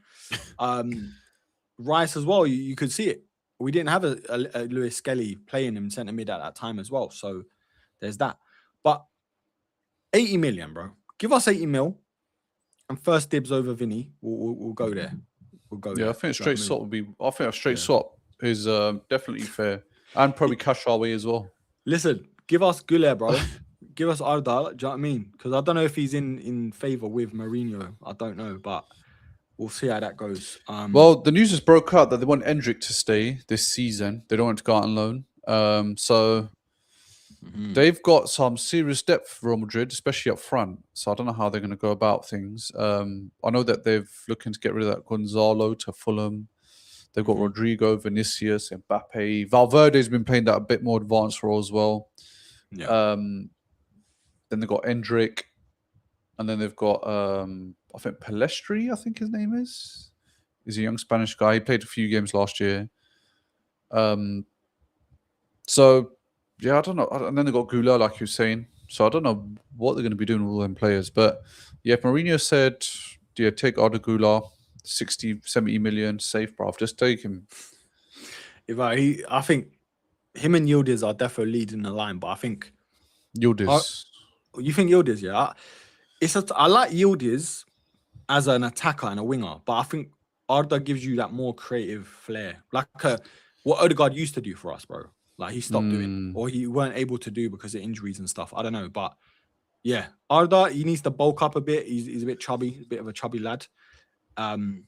Speaker 1: Rice as well, you could see it. We didn't have a Lewis Skelly playing him centre mid at that time as well. So there's that. But 80 million, bro. Give us 80 mil and first dibs over Vini. We'll go there. We'll go there.
Speaker 2: I think a straight swap would be. I think a straight swap is definitely fair, and probably cash our way as well.
Speaker 1: Listen, give us Güler, bro. Give us Arda. Do you know what I mean? Because I don't know if he's in favour with Mourinho. I don't know, but we'll see how that goes.
Speaker 2: Well, the news just broke out that they want Endrick to stay this season. They don't want to go out on loan. So they've got some serious depth for Real Madrid, especially up front. So I don't know how they're going to go about things. I know that they're looking to get rid of that Gonzalo to Fulham. They've got Rodrigo, Vinicius, Mbappe. Valverde's been playing that a bit more advanced role as well.
Speaker 1: Yeah.
Speaker 2: Then they've got Endrick. And then they've got, I think, Pelestri, I think his name is. He's a young Spanish guy. He played a few games last year. So, yeah, I don't know. And then they've got Goulart, like you were saying. So I don't know what they're going to be doing with all them players. But, yeah, if Mourinho said, yeah, take Arda Goulart, 60, 70 million, safe, bro. Just take him.
Speaker 1: I think him and Yildiz are definitely leading the line, but I think
Speaker 2: Yildiz.
Speaker 1: You think Yildiz, yeah? I like Yildiz as an attacker and a winger, but I think Arda gives you that more creative flair, like what Odegaard used to do for us, bro. Like, he stopped doing, or he weren't able to do because of injuries and stuff. I don't know, but yeah, Arda, he needs to bulk up a bit. He's a bit chubby, a bit of a chubby lad. And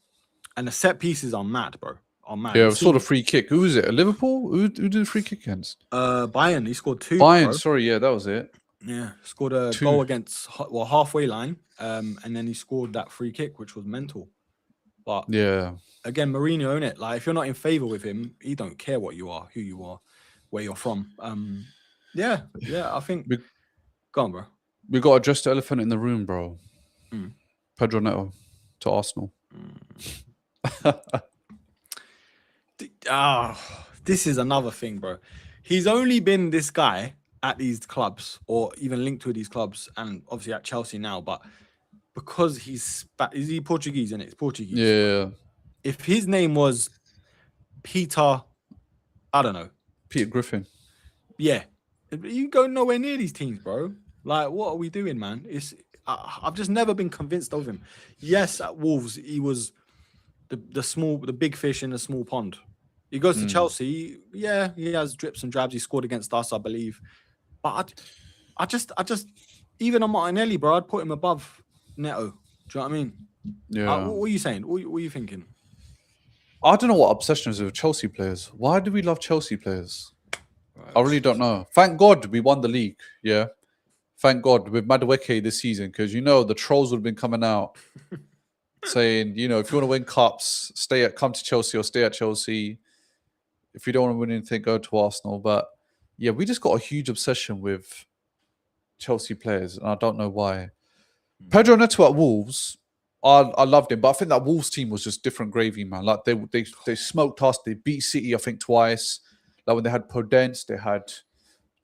Speaker 1: the set pieces are mad, bro. Are mad.
Speaker 2: Yeah, sort of free kick. Who was it? Liverpool? Who did the free kick against?
Speaker 1: Bayern. He scored 2.
Speaker 2: Bayern.
Speaker 1: Bro.
Speaker 2: Sorry, yeah, that was it.
Speaker 1: Yeah, scored a goal against halfway line, and then he scored that free kick, which was mental. But
Speaker 2: yeah,
Speaker 1: again, Mourinho, innit? Like, if you're not in favour with him, he don't care what you are, who you are, where you're from. Yeah, I think. Go on, bro.
Speaker 2: We got to address the elephant in the room, bro. Pedro Neto to Arsenal.
Speaker 1: This is another thing, bro. He's only been this guy at these clubs, or even linked to these clubs, and obviously at Chelsea now. But because is he Portuguese? And it's Portuguese.
Speaker 2: Yeah.
Speaker 1: If his name was Peter, I don't know,
Speaker 2: Peter Griffin.
Speaker 1: Yeah, you go nowhere near these teams, bro. Like, what are we doing, man? I've just never been convinced of him. Yes, at Wolves, he was the big fish in a small pond. He goes to Chelsea. Yeah, he has drips and drabs. He scored against us, I believe. But I just, even on Martinelli, bro, I'd put him above Neto. Do you know what I mean?
Speaker 2: Yeah.
Speaker 1: What are you saying? What are you thinking?
Speaker 2: I don't know what obsession is with Chelsea players. Why do we love Chelsea players?
Speaker 1: Right.
Speaker 2: I really don't know. Thank God we won the league. Yeah. Thank God with Madueke this season, because the trolls would have been coming out saying, if you want to win cups, come to Chelsea or stay at Chelsea. If you don't want to win anything, go to Arsenal. But yeah, we just got a huge obsession with Chelsea players, and I don't know why. Pedro Neto at Wolves, I loved him, but I think that Wolves team was just different gravy, man. Like they smoked us. They beat City, I think, twice. Like when they had Podence, they had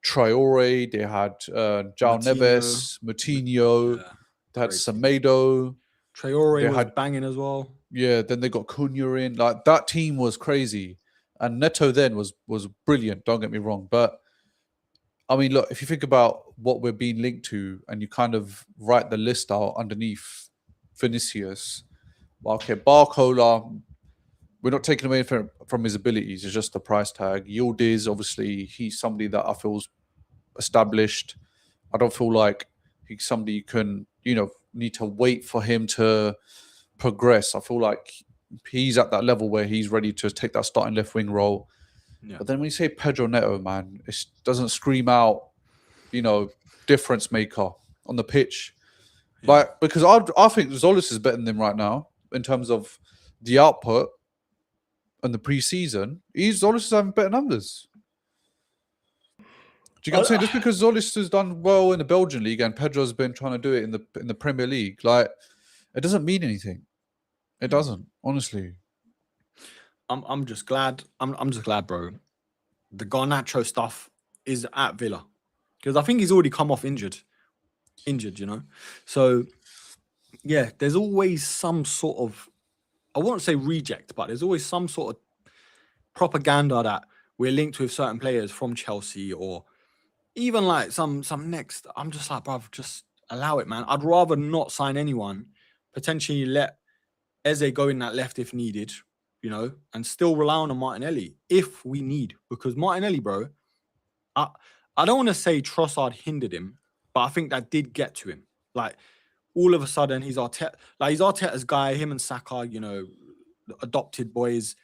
Speaker 2: Traore, they had João Neves, Moutinho, they had Semedo.
Speaker 1: Traore was banging as well.
Speaker 2: Yeah, then they got Cunha in. Like that team was crazy. And Neto then was brilliant, don't get me wrong. But I mean, look, if you think about what we're being linked to and you kind of write the list out underneath Vinicius, well, okay, Barcola, we're not taking away from his abilities. It's just the price tag. Yildiz, obviously, he's somebody that I feel's established. I don't feel like he's somebody you can, need to wait for him to progress. I feel like he's at that level where he's ready to take that starting left wing role. Yeah. But then when you say Pedro Neto, man, it doesn't scream out, difference maker on the pitch. Yeah. Like, because I think Zolis is better than him right now in terms of the output and the preseason. Zolis is having better numbers. Do you get what I'm saying? Just because Zolis has done well in the Belgian league and Pedro's been trying to do it in the Premier League, like, it doesn't mean anything. It doesn't, honestly.
Speaker 1: I'm just glad. I'm just glad, bro. The Garnacho stuff is at Villa, because I think he's already come off injured. So yeah, there's always some sort of, I won't say reject, but there's always some sort of propaganda that we're linked with certain players from Chelsea, or even like some next. I'm just like, bruv, just allow it, man. I'd rather not sign anyone. Potentially let Eze go in that left if needed, and still rely on Martinelli if we need. Because Martinelli, bro, I don't want to say Trossard hindered him, but I think that did get to him. Like, all of a sudden, he's Arteta's guy, him and Saka, adopted boys.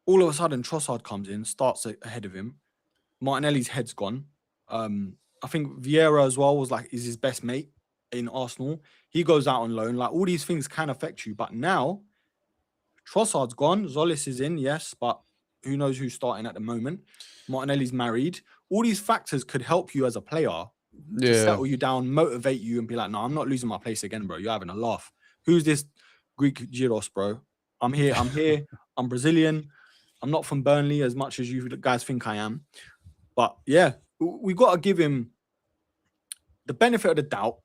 Speaker 1: All of a sudden, Trossard comes in, starts ahead of him. Martinelli's head's gone. I think Vieira as well is his best mate in Arsenal. He goes out on loan. Like, all these things can affect you. But now, Trossard's gone. Zolis is in, yes, but who knows who's starting at the moment. Martinelli's married. All these factors could help you as a player to settle you down, motivate you, and be like, no, I'm not losing my place again, bro. You're having a laugh. Who's this Greek Giggles, bro? I'm here. I'm Brazilian. I'm not from Burnley as much as you guys think I am. But yeah, we got to give him the benefit of the doubt,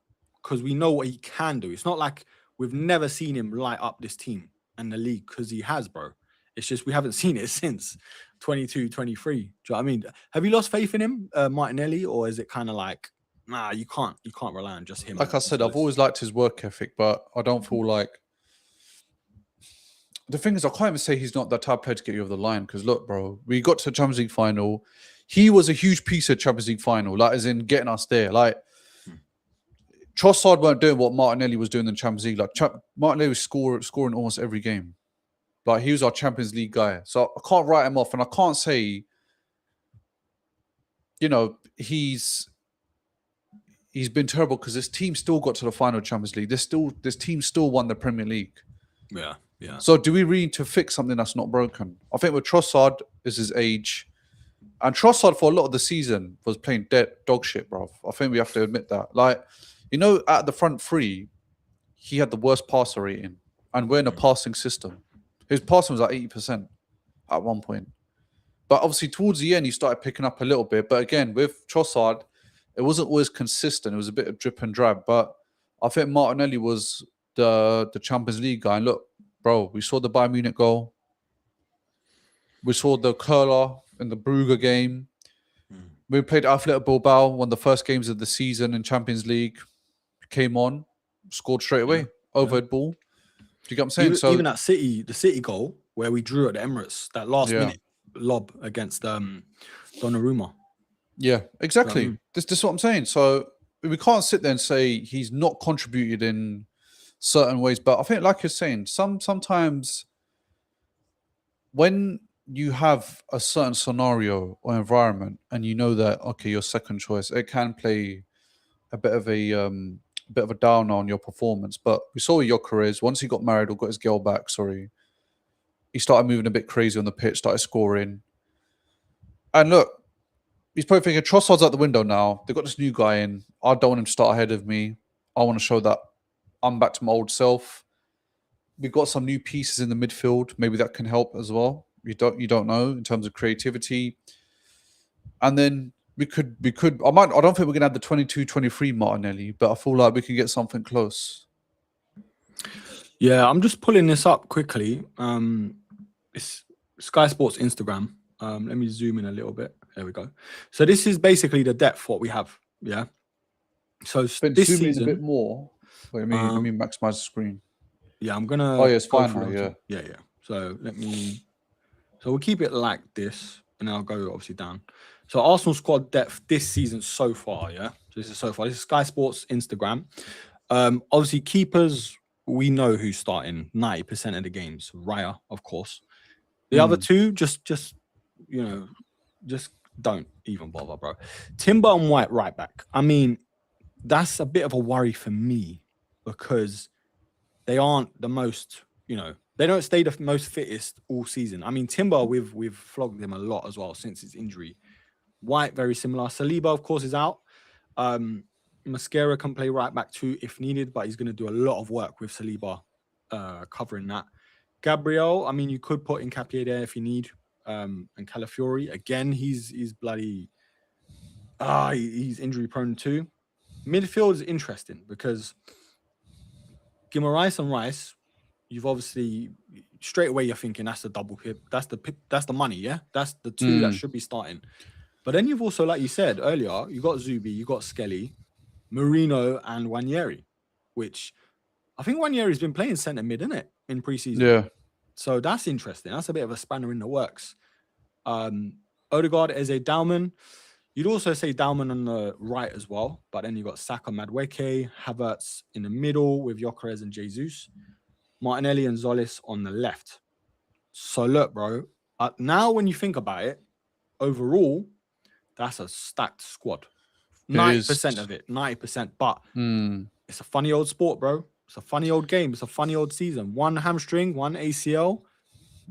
Speaker 1: because we know what he can do. It's not like we've never seen him light up this team and the league, because he has, bro. It's just we haven't seen it since 22, 23. Do you know what I mean? Have you lost faith in him, Martinelli, or is it kind of like, nah, you can't rely on just him?
Speaker 2: Like I said, I've always liked his work ethic, but I don't feel like... The thing is, I can't even say he's not that type of player to get you over the line, because look, bro, we got to the Champions League final. He was a huge piece of Champions League final, like, as in getting us there. Like, Trossard weren't doing what Martinelli was doing in the Champions League. Like, Martinelli was scoring almost every game. Like, he was our Champions League guy. So I can't write him off, and I can't say, he's been terrible, because this team still got to the final Champions League. This team still won the Premier League.
Speaker 1: Yeah.
Speaker 2: So do we really need to fix something that's not broken? I think with Trossard is his age. And Trossard for a lot of the season was playing dog shit, bro. I think we have to admit that. Like, at the front three, he had the worst passer rating and we're in a passing system. His passing was like 80% at one point. But obviously towards the end, he started picking up a little bit. But again, with Trossard, it wasn't always consistent. It was a bit of drip and drab. But I think Martinelli was the Champions League guy. And look, bro, we saw the Bayern Munich goal. We saw the curler in the Brugge game. We played Athletic Bilbao, one of the first games of the season in Champions League. Came on, scored straight away, overhead ball. Do you get what I'm saying?
Speaker 1: Even that the City goal where we drew at the Emirates, that last minute lob against Donnarumma.
Speaker 2: Yeah, exactly. This is what I'm saying. So we can't sit there and say he's not contributed in certain ways. But I think, like you're saying, sometimes when you have a certain scenario or environment and you know that, okay, your second choice, it can play a bit of a down on your performance. But we saw Gyökeres, once he got married or got his girl back, he started moving a bit crazy on the pitch, started scoring. And look, he's probably thinking, Trossard's out the window now. They've got this new guy in. I don't want him to start ahead of me. I want to show that I'm back to my old self. We've got some new pieces in the midfield. Maybe that can help as well. You don't know in terms of creativity. And then we could I don't think we're gonna have the 22-23 Martinelli, but I feel like we can get something close.
Speaker 1: Yeah, I'm just pulling this up quickly. It's Sky Sports Instagram. Let me zoom in a little bit. There we go. So this is basically the depth what we have. Yeah. So this
Speaker 2: zoom
Speaker 1: season
Speaker 2: in a bit more. Wait, let me maximize the screen.
Speaker 1: Yeah, I'm gonna.
Speaker 2: Oh yeah, it's fine now.
Speaker 1: Yeah. So we'll keep it like this, and then I'll go obviously down. So Arsenal squad depth this season so far. Yeah. So this is so far. This is Sky Sports Instagram. Obviously keepers. We know who's starting 90% of the games. Raya, of course. The other two, just don't even bother, bro. Timber and White right back. I mean, that's a bit of a worry for me because they aren't the most, they don't stay the most fittest all season. I mean, Timber, we've flogged him a lot as well since his injury. White, very similar. Saliba, of course, is out. Mascara can play right back too if needed, but he's going to do a lot of work with Saliba covering that. Gabriel, I mean, you could put in Capier there if you need. And Calafiori, again, he's bloody... he's injury prone too. Midfield is interesting because Guimaraes and Rice, you've obviously... Straight away, you're thinking that's the double pip. That's the money, yeah? That's the two that should be starting. But then you've also, like you said earlier, you got Zubi, you got Skelly, Marino and Wanyeri, which I think Wanyeri's been playing centre mid, isn't it, in preseason?
Speaker 2: Yeah.
Speaker 1: So that's interesting. That's a bit of a spanner in the works. Odegaard is a Dalman. You'd also say Dalman on the right as well, but then you've got Saka, Madueke, Havertz in the middle with Gyökeres and Jesus, Martinelli and Zolis on the left. So look, bro, now when you think about it, overall, that's a stacked squad. 90% of it, 90%. But it's a funny old sport, bro. It's a funny old game. It's a funny old season. One hamstring, one ACL.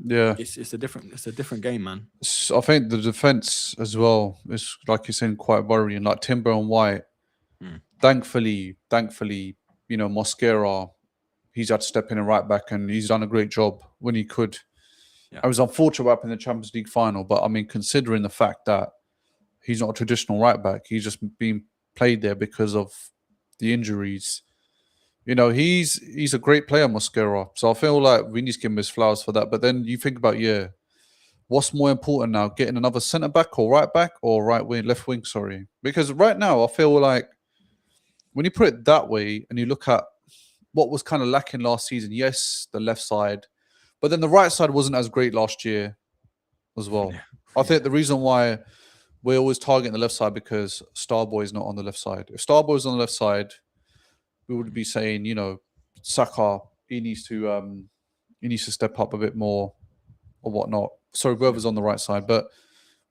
Speaker 2: Yeah,
Speaker 1: it's a different game, man.
Speaker 2: I think the defense as well is, like you're saying, quite worrying. Like Timber and White. Thankfully, Mosquera, he's had to step in and right back, and he's done a great job when he could. Yeah. I was unfortunate what happened in the Champions League final, but I mean, considering the fact that he's not a traditional right back, he's just being played there because of the injuries. He's a great player, Mosquera. So I feel like we need to give him his flowers for that. But then you think about, what's more important now? Getting another centre back or right back or left wing, sorry. Because right now I feel like when you put it that way and you look at what was kind of lacking last season, yes, the left side, but then the right side wasn't as great last year as well. Yeah. I think the reason why we're always targeting the left side because Starboy is not on the left side. If Starboy is on the left side, we would be saying, Saka, he needs to step up a bit more or whatnot. Sorry, whoever's on the right side. But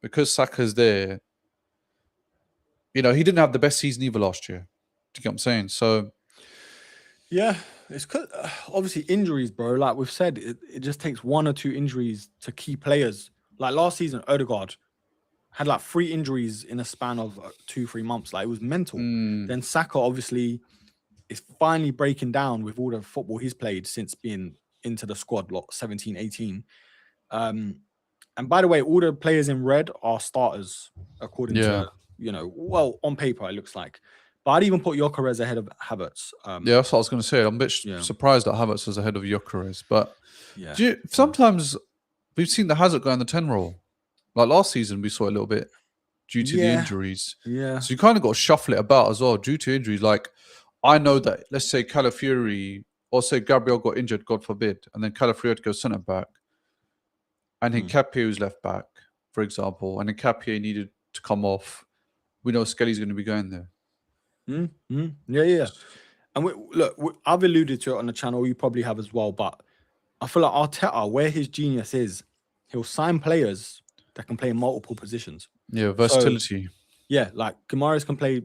Speaker 2: because Saka's there, he didn't have the best season either last year. Do you get what I'm saying? So,
Speaker 1: yeah, it's obviously injuries, bro. Like we've said, it just takes one or two injuries to key players. Like last season, Odegaard had like 3 injuries in a span of 2-3 months. Like it was mental. Then Saka, obviously, it's finally breaking down with all the football he's played since being into the squad, lot 17, 18. And by the way, all the players in red are starters, according to, well, on paper, it looks like. But I'd even put Gyökeres ahead of Havertz.
Speaker 2: That's what I was going to say. I'm a bit surprised that Havertz was ahead of Gyökeres. But sometimes we've seen the Hazard go in the 10 role. Like last season, we saw a little bit due to the injuries.
Speaker 1: Yeah.
Speaker 2: So you kind of got to shuffle it about as well due to injuries. Like, I know that, let's say Calafiori, or say Gabriel got injured, God forbid, and then Calafiori had to go centre back. And then Capie was left back, for example, and then Capie needed to come off. We know Skelly's going to be going there.
Speaker 1: Yeah. And I've alluded to it on the channel. You probably have as well. But I feel like Arteta, where his genius is, he'll sign players that can play in multiple positions.
Speaker 2: Yeah, versatility.
Speaker 1: So, yeah, like Guimaraes can play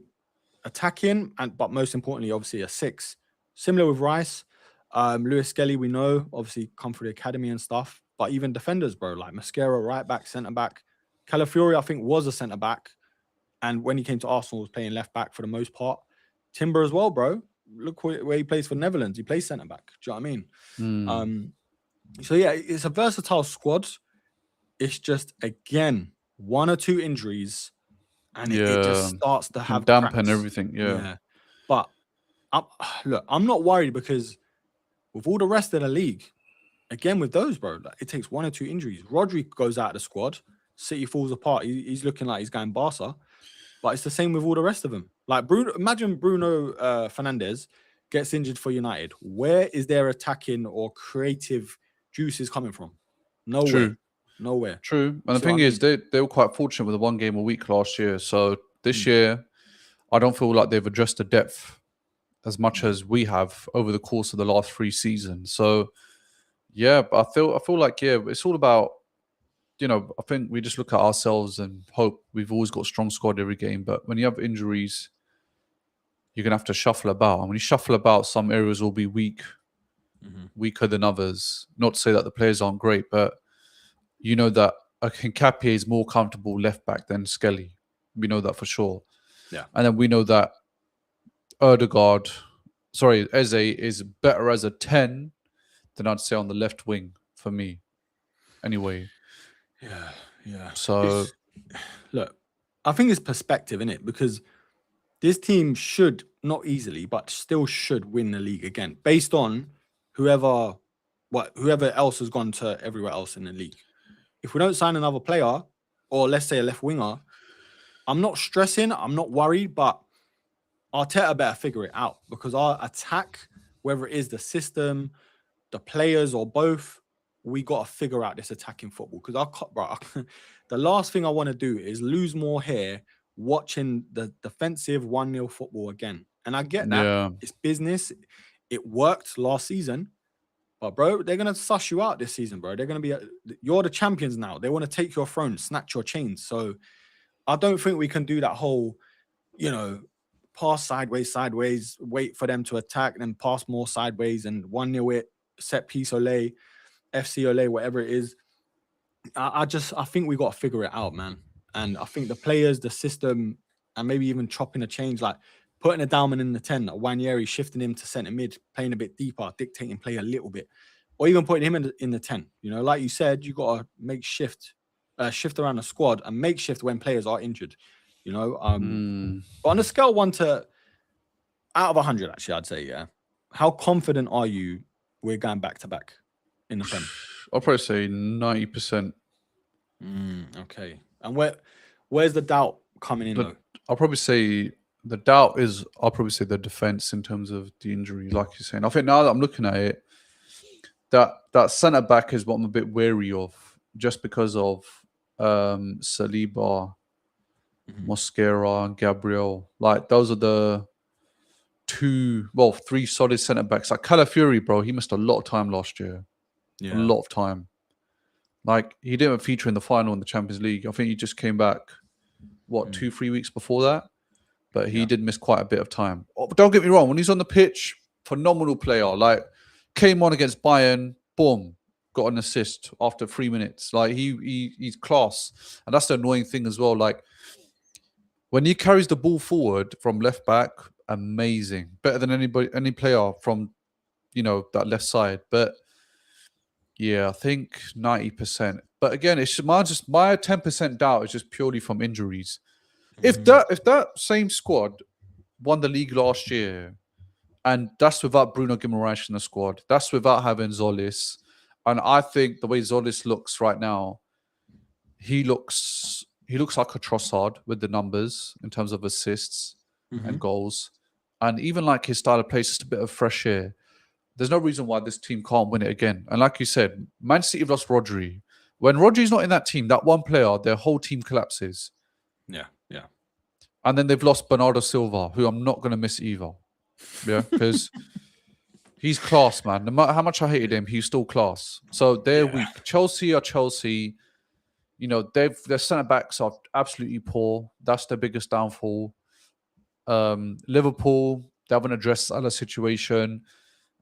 Speaker 1: attacking, but most importantly, obviously a 6. Similar with Rice. Lewis Skelly, we know, obviously come through the academy and stuff. But even defenders, bro, like Mascherano, right back, centre back. Calafiori, I think, was a centre back. And when he came to Arsenal, was playing left back for the most part. Timber as well, bro. Look where he plays for Netherlands. He plays centre back. Do you know what I mean? So, yeah, it's a versatile squad. It's just, again, 1 or 2 injuries. And it just starts to have
Speaker 2: dampen everything. Yeah.
Speaker 1: But, I'm not worried because with all the rest of the league, again, with those, bro, like, it takes 1 or 2 injuries. Rodri goes out of the squad. City falls apart. He's looking like he's going Barca. But it's the same with all the rest of them. Like, imagine Bruno Fernandes gets injured for United. Where is their attacking or creative juices coming from? Nowhere.
Speaker 2: True. And the thing is, they were quite fortunate with the 1 game a week last year. So this year, I don't feel like they've addressed the depth as much as we have over the course of the last 3 seasons. So, yeah, but I feel like, it's all about, I think we just look at ourselves and hope. We've always got a strong squad every game. But when you have injuries, you're going to have to shuffle about. And when you shuffle about, some areas will be weaker than others. Not to say that the players aren't great, but you know that Capie is more comfortable left back than Skelly. We know that for sure.
Speaker 1: Yeah.
Speaker 2: And then we know that Eze is better as a 10 than I'd say on the left wing for me. Anyway.
Speaker 1: Yeah.
Speaker 2: So,
Speaker 1: look, I think it's perspective, innit? Because this team should, not easily, but still should win the league again, based on whoever else has gone to everywhere else in the league. If we don't sign another player, or let's say a left winger, I'm not stressing, I'm not worried, but Arteta better figure it out, because our attack, whether it is the system, the players, or both, we got to figure out this attacking football. Because the last thing I want to do is lose more hair watching the defensive 1-0 football again. And I get that.
Speaker 2: Yeah.
Speaker 1: It's business. It worked last season. But, bro, they're going to suss you out this season, bro. They're going to be... you're the champions now. They want to take your throne, snatch your chains. So I don't think we can do that whole, pass sideways, wait for them to attack, then pass more sideways and 1-0 it, set piece Ole, FC Ole, whatever it is. I think we got to figure it out, man. And I think the players, the system, and maybe even chopping a change, like putting a Dalman in the 10, Wanyeri, shifting him to centre mid, playing a bit deeper, dictating play a little bit, or even putting him in the 10. Like you said, you got to make shift around the squad and make shift when players are injured. But on a scale 1 to out of 100, actually, I'd say, yeah. How confident are you we're going back to back in the Prem?
Speaker 2: I'll probably say 90%.
Speaker 1: Okay. And where's the doubt coming in, though?
Speaker 2: I'll probably say the doubt is, I'll probably say the defense in terms of the injury, like you're saying. I think now that I'm looking at it, that centre back is what I'm a bit wary of, just because of Saliba, Mosquera, and Gabriel. Like, those are the 3 solid centre backs. Like Calafiori, bro, he missed a lot of time last year. Yeah. A lot of time. Like, he didn't feature in the final in the Champions League. I think he just came back, 2-3 weeks before that? But he did miss quite a bit of time. But don't get me wrong, when he's on the pitch, phenomenal player. Like, came on against Bayern, boom, got an assist after 3 minutes. Like, he's class. And that's the annoying thing as well. Like, when he carries the ball forward from left back, amazing, better than any player from that left side. But yeah, I think 90%. But again, it's my 10% doubt is just purely from injuries. If that same squad won the league last year, and that's without Bruno Guimaraes in the squad, that's without having Zolis, and I think the way Zolis looks right now, he looks like a Trossard with the numbers in terms of assists and goals, and even like his style of play is just a bit of fresh air. There's no reason why this team can't win it again. And like you said, Man City have lost Rodri. When Rodri's not in that team, that one player, their whole team collapses.
Speaker 1: Yeah.
Speaker 2: And then they've lost Bernardo Silva, who I'm not going to miss either. Yeah, because he's class, man. No matter how much I hated him, he's still class. So they're weak. Chelsea are Chelsea. Their centre backs are absolutely poor. That's their biggest downfall. Liverpool, they haven't addressed the other situation.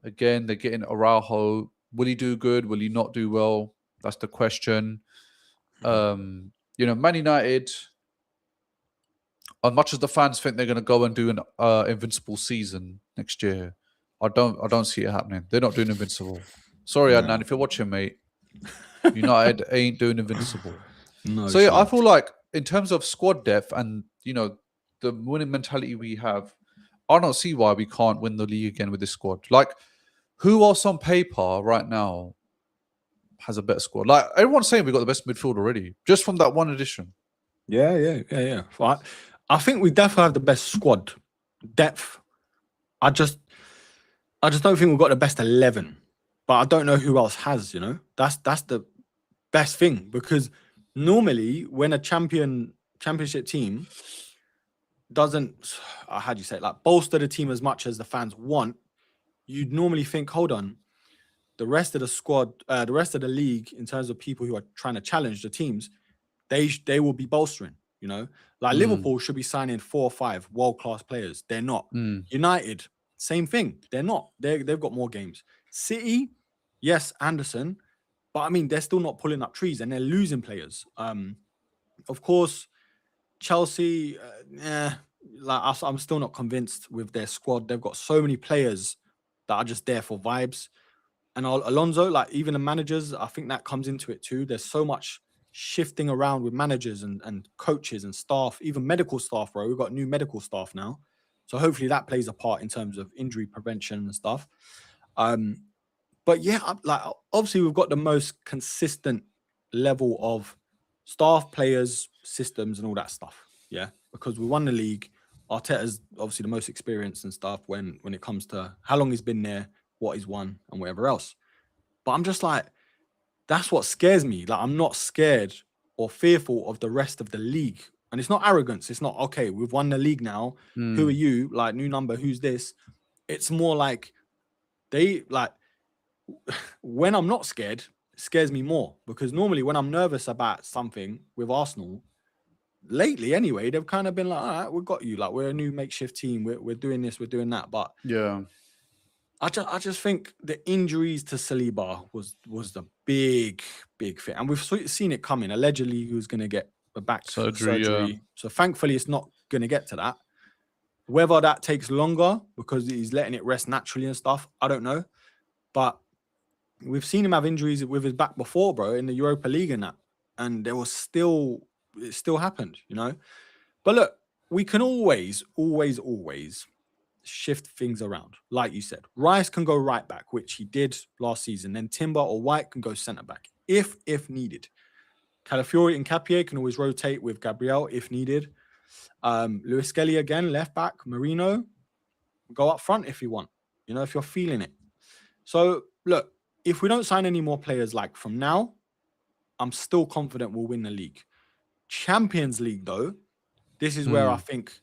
Speaker 2: Again, they're getting Araujo. Will he do good? Will he not do well? That's the question. Man United, as much as the fans think they're going to go and do an invincible season next year, I don't see it happening. They're not doing invincible. Sorry, Adnan, if you're watching, mate. United ain't doing invincible.
Speaker 1: No.
Speaker 2: So yeah, I feel like in terms of squad depth and the winning mentality we have, I don't see why we can't win the league again with this squad. Like, who else on paper right now has a better squad? Like, everyone's saying we got the best midfield already, just from that one addition.
Speaker 1: Yeah. I think we definitely have the best squad depth. I just don't think we've got the best 11, but I don't know who else has. That's the best thing, because normally when a championship team doesn't, how do you say it, like bolster the team as much as the fans want, you'd normally think, hold on, the rest of the squad, the rest of the league, in terms of people who are trying to challenge the teams, they will be bolstering. Like Liverpool should be signing 4 or 5 world-class players. They're not. United, same thing. They're not. They've got more games. City, yes, Anderson, but I mean, they're still not pulling up trees and they're losing players. Of course, Chelsea, I'm still not convinced with their squad. They've got so many players that are just there for vibes. And Alonso, like even the managers, I think that comes into it too. There's so much shifting around with managers and coaches and staff, even medical staff, bro. We've got new medical staff now. So hopefully that plays a part in terms of injury prevention and stuff. But yeah, like obviously we've got the most consistent level of staff, players, systems, and all that stuff. Yeah, because we won the league. Arteta's obviously the most experienced and stuff when it comes to how long he's been there, what he's won, and whatever else. But I'm just like, that's what scares me. Like, I'm not scared or fearful of the rest of the league. And it's not arrogance. It's not, okay, we've won the league now. Who are you? Like, new number, who's this? It's more like when I'm not scared, it scares me more. Because normally when I'm nervous about something with Arsenal, lately anyway, they've kind of been like, all right, we've got you. Like, we're a new makeshift team. We're doing this, we're doing that. But
Speaker 2: yeah,
Speaker 1: I just think the injuries to Saliba was the big thing. And we've seen it coming. Allegedly, he was going to get a back surgery. So thankfully, it's not going to get to that. Whether that takes longer because he's letting it rest naturally and stuff, I don't know. But we've seen him have injuries with his back before, bro, in the Europa League and that. And it still happened, But look, we can always shift things around. Like you said, Rice can go right back, which he did last season. Then Timber or White can go centre back if needed. Calafiori and Capier can always rotate with Gabriel if needed. Lewis Skelly again, left back. Marino, go up front if you want, if you're feeling it. So look, if we don't sign any more players like from now, I'm still confident we'll win the league. Champions League though, this is where I think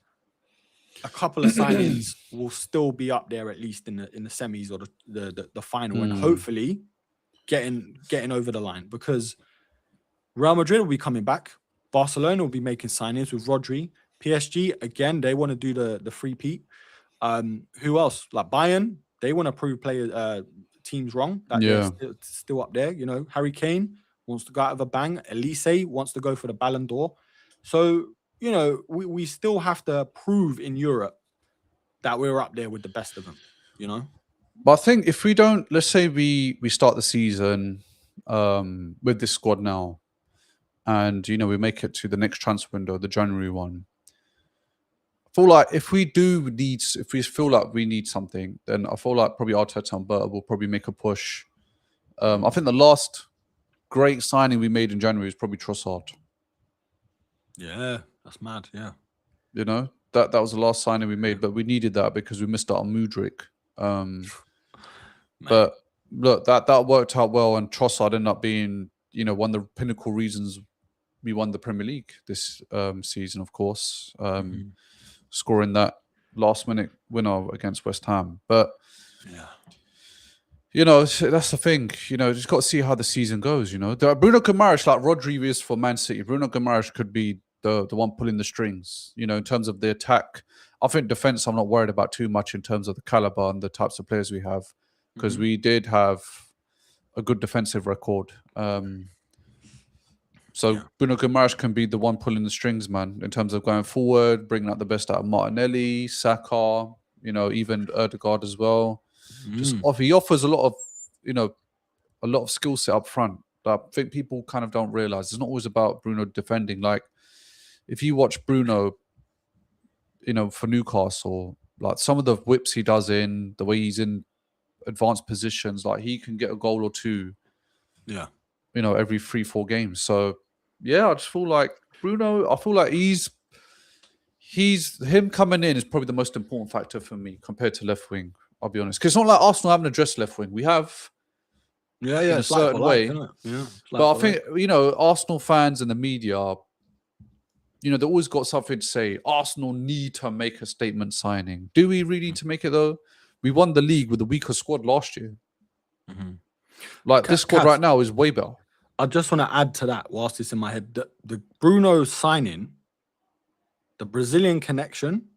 Speaker 1: a couple of signings will still be up there, at least in the semis or the final, and hopefully getting over the line, because Real Madrid will be coming back. Barcelona will be making signings with Rodri. PSG, again, they want to do the three-peat. Who else? Like Bayern, they want to prove teams wrong. That they're still up there. Harry Kane wants to go out of a bang. Elise wants to go for the Ballon d'Or. So, we still have to prove in Europe that we're up there with the best of them, you know?
Speaker 2: But I think if we don't, let's say we start the season with this squad now, and we make it to the next transfer window, the January one. I feel like if we feel like we need something, then I feel like probably Arteta and Berta will probably make a push. I think the last great signing we made in January is probably Trossard.
Speaker 1: Yeah, that's mad. Yeah,
Speaker 2: that was the last signing we made, but we needed that because we missed out on Mudryk. But look, that worked out well, and Trossard ended up being one of the pinnacle reasons we won the Premier League this season, of course, scoring that last-minute winner against West Ham. But that's the thing. Just got to see how the season goes. Bruno Guimaraes, like Rodri is for Man City. Bruno Guimaraes could be the one pulling the strings. In terms of the attack, I think defense, I'm not worried about too much in terms of the caliber and the types of players we have, because we did have a good defensive record. So Bruno Guimaraes can be the one pulling the strings, man, in terms of going forward, bringing out the best out of Martinelli, Saka, even Ødegaard as well. He offers a lot of skill set up front that I think people kind of don't realize. It's not always about Bruno defending. Like, if you watch Bruno, for Newcastle, like some of the whips he does the way he's in advanced positions, like he can get a goal or two.
Speaker 1: Yeah.
Speaker 2: Every 3-4 games. So I just feel like Bruno, I feel like him coming in is probably the most important factor for me compared to left wing. I'll be honest, because it's not like Arsenal haven't addressed left wing. We have, in a certain way. But I think Arsenal fans and the media, they always got something to say. Arsenal need to make a statement signing. Do we really need to make it though? We won the league with a weaker squad last year. Like this squad right now is way better.
Speaker 1: I just want to add to that whilst it's in my head. The Bruno signing, the Brazilian connection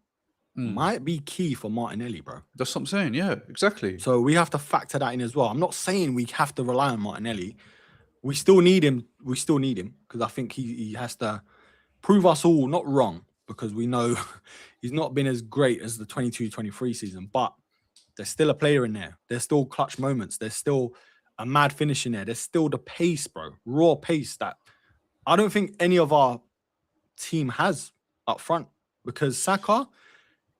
Speaker 1: might be key for Martinelli, bro.
Speaker 2: That's what I'm saying. Yeah, exactly.
Speaker 1: So we have to factor that in as well. I'm not saying we have to rely on Martinelli. We still need him. Because I think he has to prove us all not wrong, because we know he's not been as great as the 22-23 season, but there's still a player in there. There's still clutch moments. There's still a mad finish in there. There's still the pace, bro. Raw pace that I don't think any of our team has up front, because Saka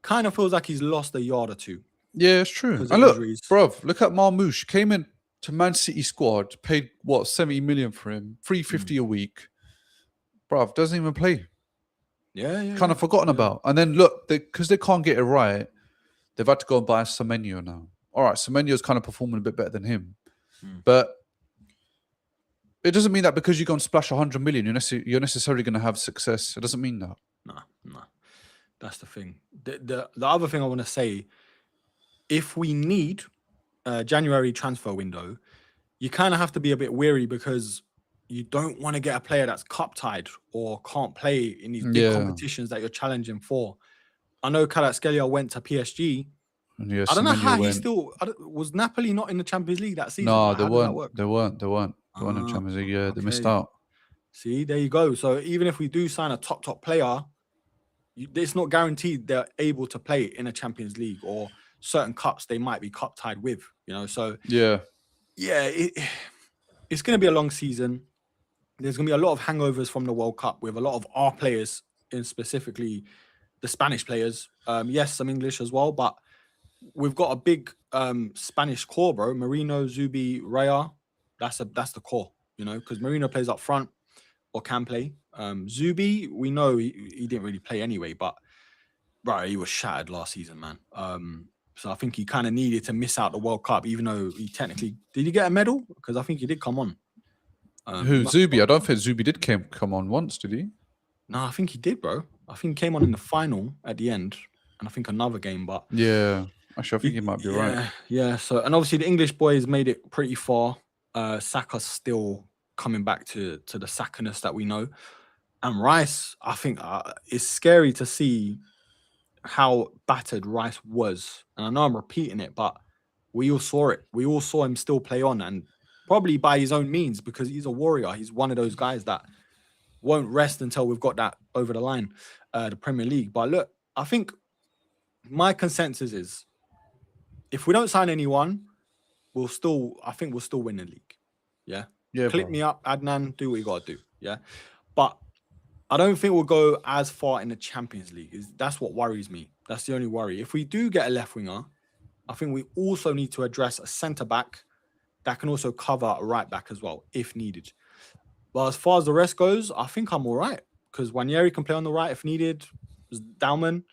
Speaker 1: kind of feels like he's lost a yard or two.
Speaker 2: Yeah, it's true. And look, bruv, look at Marmoush. Came in to Man City squad, paid, 70 million for him, 350 a week. Bruv, doesn't even play.
Speaker 1: Yeah.
Speaker 2: Kind of forgotten about. And then look, because they can't get it right, they've had to go and buy Semenyo now. All right, Semenyo's kind of performing a bit better than him. But it doesn't mean that because you go and splash 100 million, you're necessarily going to have success. It doesn't mean that.
Speaker 1: No. That's the thing. The other thing I want to say, if we need a January transfer window, you kind of have to be a bit wary, because you don't want to get a player that's cup tied or can't play in these big competitions that you're challenging for. I know Kvaratskhelia went to PSG.
Speaker 2: Yeah,
Speaker 1: I don't know how he still was. Napoli not in the Champions League that season?
Speaker 2: No, they weren't. They weren't in Champions League. Yeah, they missed out.
Speaker 1: See, there you go. So even if we do sign a top player, it's not guaranteed they're able to play in a Champions League or certain cups they might be cup tied with. So it's going to be a long season. There's going to be a lot of hangovers from the World Cup with a lot of our players, in specifically the Spanish players. Yes, some English as well, but we've got a big Spanish core, bro. Merino, Zubi, Raya. That's the core, because Merino plays up front or can play. Zubi, we know he didn't really play anyway, but bro, he was shattered last season, man. So I think he kind of needed to miss out the World Cup, even though he technically did he get a medal? Because I think he did come on.
Speaker 2: Who, Zubi? I don't think Zubi did come on once, did he?
Speaker 1: No, I think he did, bro. I think he came on in the final at the end, and I think another game, but
Speaker 2: yeah. Actually, I think you might be right.
Speaker 1: Yeah. So, and obviously the English boys made it pretty far. Saka's still coming back to the Saka-ness that we know. And Rice, I think it's scary to see how battered Rice was. And I know I'm repeating it, but we all saw it. We all saw him still play on, and probably by his own means, because he's a warrior. He's one of those guys that won't rest until we've got that over the line, the Premier League. But look, I think my consensus is, if we don't sign anyone, I think we'll still win the league. Yeah.
Speaker 2: Yeah,
Speaker 1: Clip
Speaker 2: bro.
Speaker 1: me up, Adnan. Do what you gotta do. Yeah. But I don't think we'll go as far in the Champions League. That's what worries me. That's the only worry. If we do get a left winger, I think we also need to address a centre back that can also cover a right back as well, if needed. But as far as the rest goes, I think I'm all right because Wanyeri can play on the right if needed. Dauman,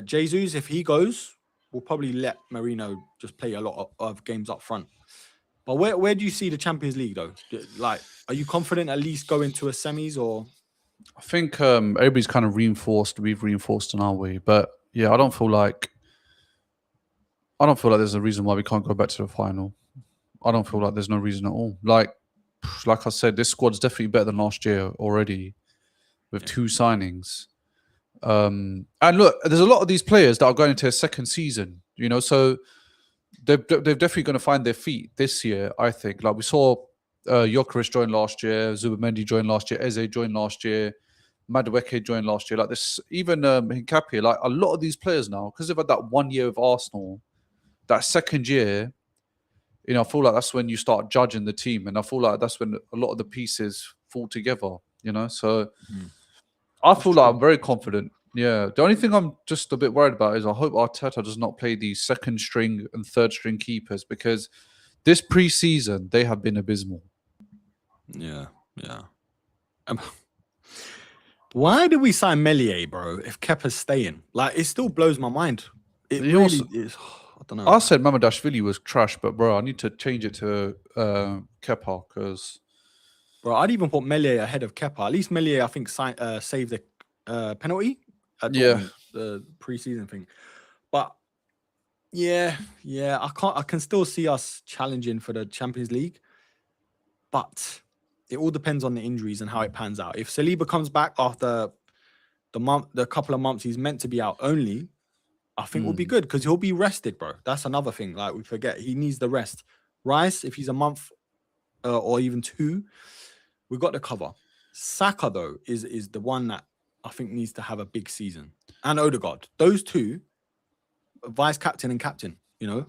Speaker 1: Jesus, if he goes, we'll probably let Marino just play a lot of games up front. But where do you see the Champions League though? Like, are you confident at least going to a semis or?
Speaker 2: I think everybody's kind of reinforced. We've reinforced in our way, but yeah, I don't feel like there's a reason why we can't go back to the final. I don't feel like there's no reason at all. Like I said, this squad's definitely better than last year already, with 2 signings. And look, there's a lot of these players that are going into a second season. You know, so they're definitely going to find their feet this year. I think. Like we saw, Gyökeres join last year, Zubamendi joined last year, Eze joined last year. Madueke joined last year. Like this, even Hincapié, like a lot of these players now, because they've had that 1 year of Arsenal, that second year, you know, I feel like that's when you start judging the team, and I feel like that's when a lot of the pieces fall together. You know, so I feel like I'm very confident. Yeah, the only thing I'm just a bit worried about is I hope Arteta does not play these second string and third string keepers, because this pre-season they have been abysmal.
Speaker 1: Yeah. Why did we sign Melier, bro? If Kepa's staying, like, it still blows my mind. It
Speaker 2: He
Speaker 1: really
Speaker 2: also-
Speaker 1: is. I don't know.
Speaker 2: I said Mamadashvili was trash, but bro, I need to change it to Kepa because
Speaker 1: Bro, I'd even put Melier ahead of Kepa. At least Melier, I think, saved the penalty at
Speaker 2: Yeah.
Speaker 1: Dortmund, the preseason thing. But yeah, I can still see us challenging for the Champions League. But it all depends on the injuries and how it pans out. If Saliba comes back after the couple of months he's meant to be out only, I think we'll be good because he'll be rested, bro. That's another thing. Like, we forget, he needs the rest. Rice, if he's a month or even 2, we got the cover. Saka, though, is the one that I think needs to have a big season. And Odegaard. Those 2, vice captain and captain, you know?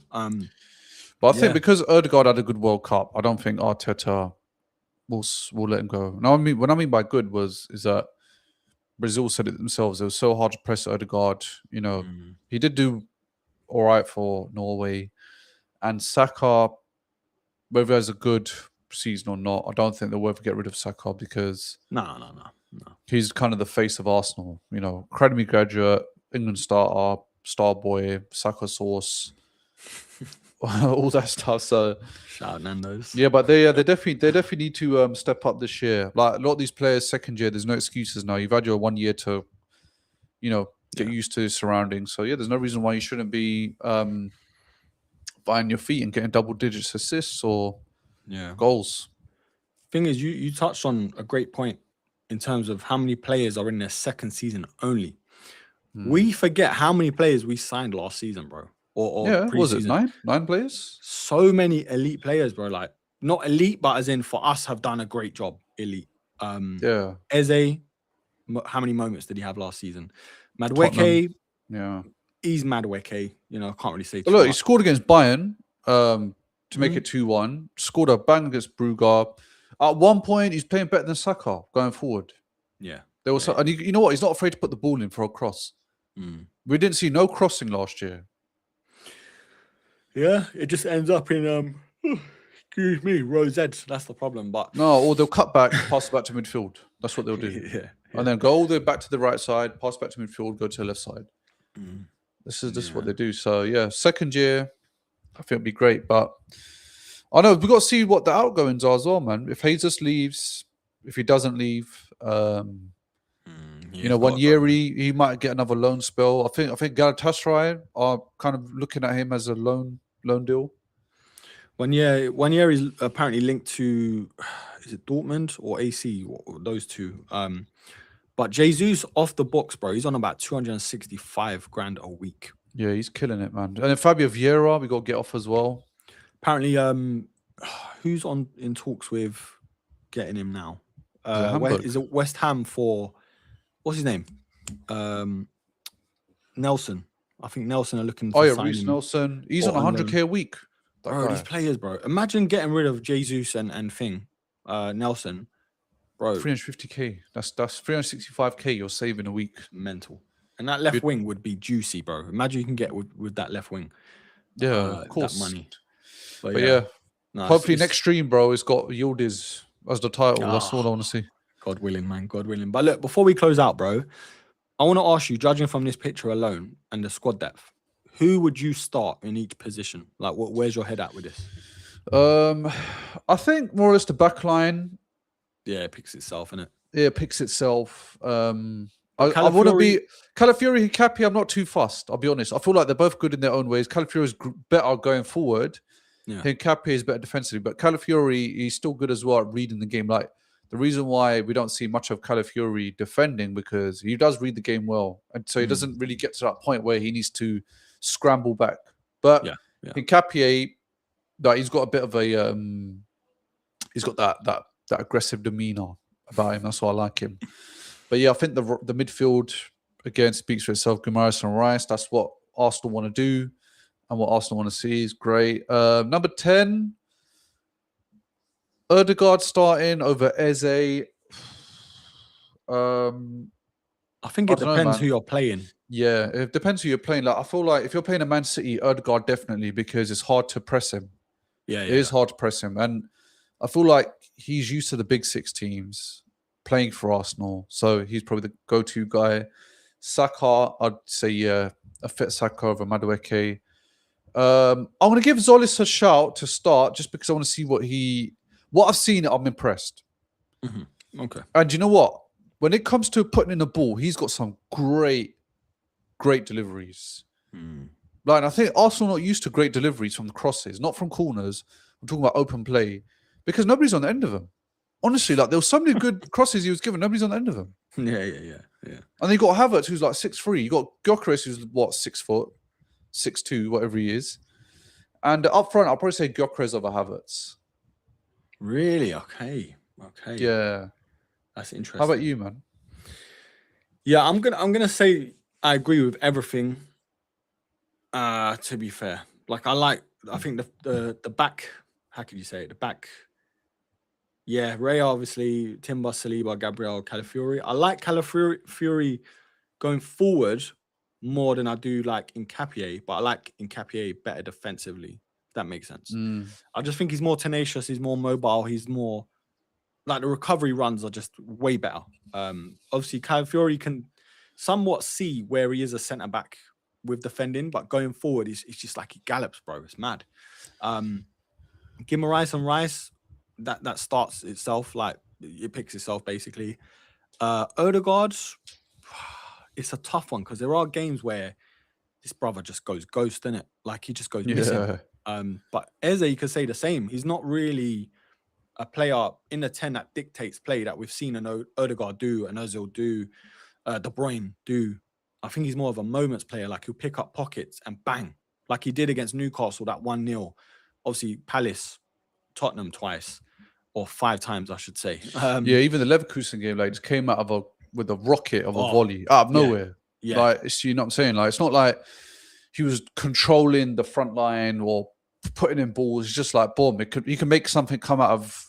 Speaker 2: But I think because Odegaard had a good World Cup, I don't think Arteta will let him go. Now, what I mean by good is that Brazil said it themselves. It was so hard to press Odegaard. You know, he did do all right for Norway. And Saka, whether he has a good season or not, I don't think they'll ever get rid of Saka because
Speaker 1: No.
Speaker 2: he's kind of the face of Arsenal. You know, academy graduate, England starter, star boy, Saka sauce, all that stuff. So
Speaker 1: shout out Nando's.
Speaker 2: Yeah, but they definitely need to step up this year. Like a lot of these players, second year, there's no excuses now. You've had your 1 year to, you know, get used to the surroundings. So yeah, there's no reason why you shouldn't be finding your feet and getting double digits assists or goals.
Speaker 1: Thing is, you touched on a great point in terms of how many players are in their second season only. We forget how many players we signed last season, bro. Or
Speaker 2: what was it 9 players?
Speaker 1: So many elite players, bro. Like, not elite, but as in for us, have done a great job. Elite. Eze, how many moments did he have last season? Madueke, he's Madueke. You know, I can't really say too much.
Speaker 2: He scored against Bayern to make it 2-1. Scored a bang against Brugge. At one point, he's playing better than Saka going forward.
Speaker 1: Yeah.
Speaker 2: There was, and you know what? He's not afraid to put the ball in for a cross. We didn't see no crossing last year.
Speaker 1: Yeah, it just ends up in excuse me, Rosettes. That's the problem. But
Speaker 2: no, or they'll cut back, pass it back to midfield. That's what they'll do. And then go all the way back to the right side, pass back to midfield, go to the left side. This is what they do. So yeah, second year, I think it'll be great. But I know we've got to see what the outgoings are as well, man. If Jesus leaves, if he doesn't leave, you know, 1 year he might get another loan spell. I think Galatasaray are kind of looking at him as a loan deal.
Speaker 1: 1 year is apparently linked to, is it Dortmund or AC? Those 2. But Jesus off the books, bro. He's on about 265 grand a week.
Speaker 2: Yeah, he's killing it, man. And then Fabio Vieira, we got to get off as well.
Speaker 1: Apparently, who's in talks with getting him now? Is it West Ham for, what's his name? Nelson. I think Nelson are looking
Speaker 2: Oh
Speaker 1: to
Speaker 2: yeah,
Speaker 1: sign
Speaker 2: Reece
Speaker 1: him.
Speaker 2: Nelson. He's
Speaker 1: or
Speaker 2: on
Speaker 1: on
Speaker 2: 100k
Speaker 1: loan.
Speaker 2: a week. That
Speaker 1: Bro, these
Speaker 2: guy.
Speaker 1: players, bro. Imagine getting rid of Jesus and thing, Nelson, bro.
Speaker 2: 350k. That's 365k you're saving a week.
Speaker 1: Mental. And that left wing would be juicy, bro. Imagine you can get with that left wing.
Speaker 2: Yeah, of course.
Speaker 1: That money.
Speaker 2: But yeah.
Speaker 1: No,
Speaker 2: Hopefully next stream, bro, it's got Yildiz as the title. That's all I want to see.
Speaker 1: God willing, man. God willing. But look, before we close out, bro, I want to ask you, judging from this picture alone and the squad depth, who would you start in each position? Like, where's your head at with this?
Speaker 2: I think more or less the back line.
Speaker 1: Yeah, it picks itself, innit?
Speaker 2: Yeah, it picks itself. I
Speaker 1: Calafiori-
Speaker 2: want to be Calafiori, Hikapi. I'm not too fussed. I'll be honest. I feel like they're both good in their own ways. Calafiori is better going forward.
Speaker 1: Yeah.
Speaker 2: Hikapi is better defensively, but Calafiori, he's still good as well at reading the game. Like the reason why we don't see much of Calafiori defending because he does read the game well, and so he doesn't really get to that point where he needs to scramble back. But Hikapi, like he's got a bit of a he's got that aggressive demeanor about him. That's why I like him. But yeah, I think the midfield again speaks for itself. Guimaraes and Rice. That's what Arsenal want to do, and what Arsenal want to see is great. Number 10, Ødegaard starting over Eze.
Speaker 1: I think it depends who you're playing.
Speaker 2: Yeah, it depends who you're playing. Like I feel like if you're playing a Man City, Ødegaard definitely because it's hard to press him.
Speaker 1: Yeah,
Speaker 2: it is hard to press him, and I feel like he's used to the big six teams playing for Arsenal, so he's probably the go-to guy. Saka, I'd say a fit Saka over Madueke. I'm going to give Zolis a shout to start just because I want to see what I've seen. I'm impressed.
Speaker 1: Mm-hmm. Okay.
Speaker 2: And you know what? When it comes to putting in the ball, he's got some great deliveries. Like I think Arsenal are not used to great deliveries from the crosses, not from corners. I'm talking about open play because nobody's on the end of them. Honestly, like there was so many good crosses he was given, nobody's on the end of them.
Speaker 1: Yeah.
Speaker 2: And then you got Havertz, who's like 6'3". You got Gyökeres, who's what 6 foot, 6'2", whatever he is. And up front, I'll probably say Gyökeres over Havertz.
Speaker 1: Really? Okay.
Speaker 2: Yeah,
Speaker 1: that's interesting.
Speaker 2: How about you, man?
Speaker 1: Yeah, I'm gonna say I agree with everything. To be fair, like I think the back. How could you say it? The back. Yeah, Ray obviously, Timber, Saliba, Gabriel, Calafiori. I like Calafiori going forward more than I do like Nketiah, but I like Nketiah better defensively. If that makes sense. I just think he's more tenacious. He's more mobile. He's more like the recovery runs are just way better. Obviously, Calafiori can somewhat see where he is a centre back with defending, but going forward, it's just like he gallops, bro. It's mad. Guimaraes and Rice. That starts itself, like it picks itself basically. Ødegaard, it's a tough one because there are games where this brother just goes ghost, innit? Like he just goes missing. But Eze, you could say the same. He's not really a player in the 10 that dictates play that we've seen an Ødegaard do, an Ozil do, De Bruyne do. I think he's more of a moments player. Like he'll pick up pockets and bang, like he did against Newcastle, that 1-0. Obviously, Palace, Tottenham twice. Or 5 times, I should say.
Speaker 2: Yeah, even the Leverkusen game, like, just came out with a rocket of a volley out of nowhere.
Speaker 1: Yeah.
Speaker 2: Like, you know what I'm saying? Like, it's not like he was controlling the front line or putting in balls. It's just like, boom, you can make something come out of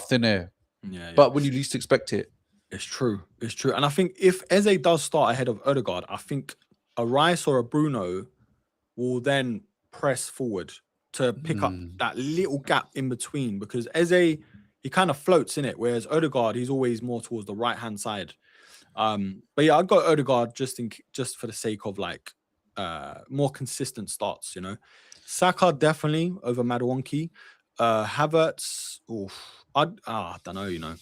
Speaker 2: thin air.
Speaker 1: Yeah.
Speaker 2: But when you least expect it.
Speaker 1: It's true. And I think if Eze does start ahead of Ødegaard, I think a Rice or a Bruno will then press forward to pick up that little gap in between, because Eze, he kind of floats in it, whereas Ødegaard, he's always more towards the right-hand side. But yeah, I'd go Ødegaard just for the sake of like more consistent starts, you know. Saka definitely over Madueke. Havertz, I don't know, you know.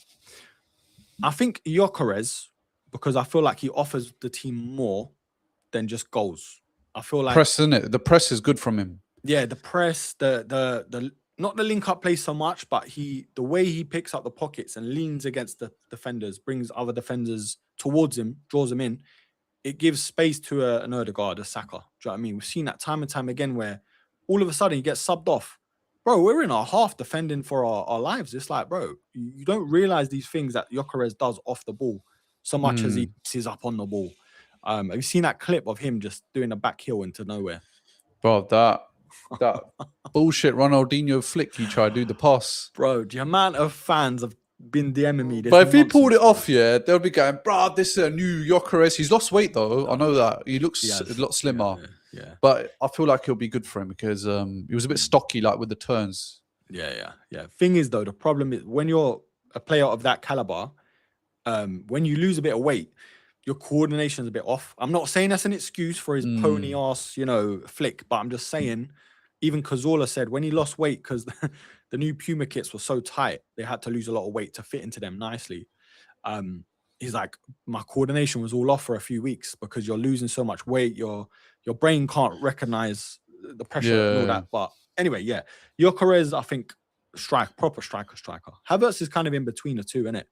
Speaker 1: I think Gyökeres, because I feel like he offers the team more than just goals. I feel like
Speaker 2: press, isn't it? The press is good from him.
Speaker 1: Yeah, the press, the not the link up play so much, but the way he picks up the pockets and leans against the defenders, brings other defenders towards him, draws them in. It gives space to an Ødegaard, a Saka. Do you know what I mean? We've seen that time and time again where all of a sudden he gets subbed off. Bro, we're in our half defending for our lives. It's like, bro, you don't realize these things that Gyökeres does off the ball so much as he is up on the ball. Have you seen that clip of him just doing a back heel into nowhere?
Speaker 2: Bro, that bullshit Ronaldinho flick he tried to do the pass.
Speaker 1: Bro, the amount of fans have been DMing me. This
Speaker 2: But if he pulled it
Speaker 1: nonsense,
Speaker 2: off, yeah, they'll be going, bro, this is a new Gyökeres. He's lost weight though. I know that. He looks a lot slimmer.
Speaker 1: Yeah.
Speaker 2: But I feel like he'll be good for him because he was a bit stocky, like with the turns.
Speaker 1: Yeah. Thing is, though, the problem is when you're a player of that caliber, when you lose a bit of weight, your coordination is a bit off. I'm not saying that's an excuse for his pony ass, flick, but I'm just saying, even Cazorla said when he lost weight because the new Puma kits were so tight, they had to lose a lot of weight to fit into them nicely. He's like, my coordination was all off for a few weeks because you're losing so much weight. Your brain can't recognize the pressure and all that. But anyway, yeah, Gyökeres, I think, proper striker. Havertz is kind of in between the two, isn't it?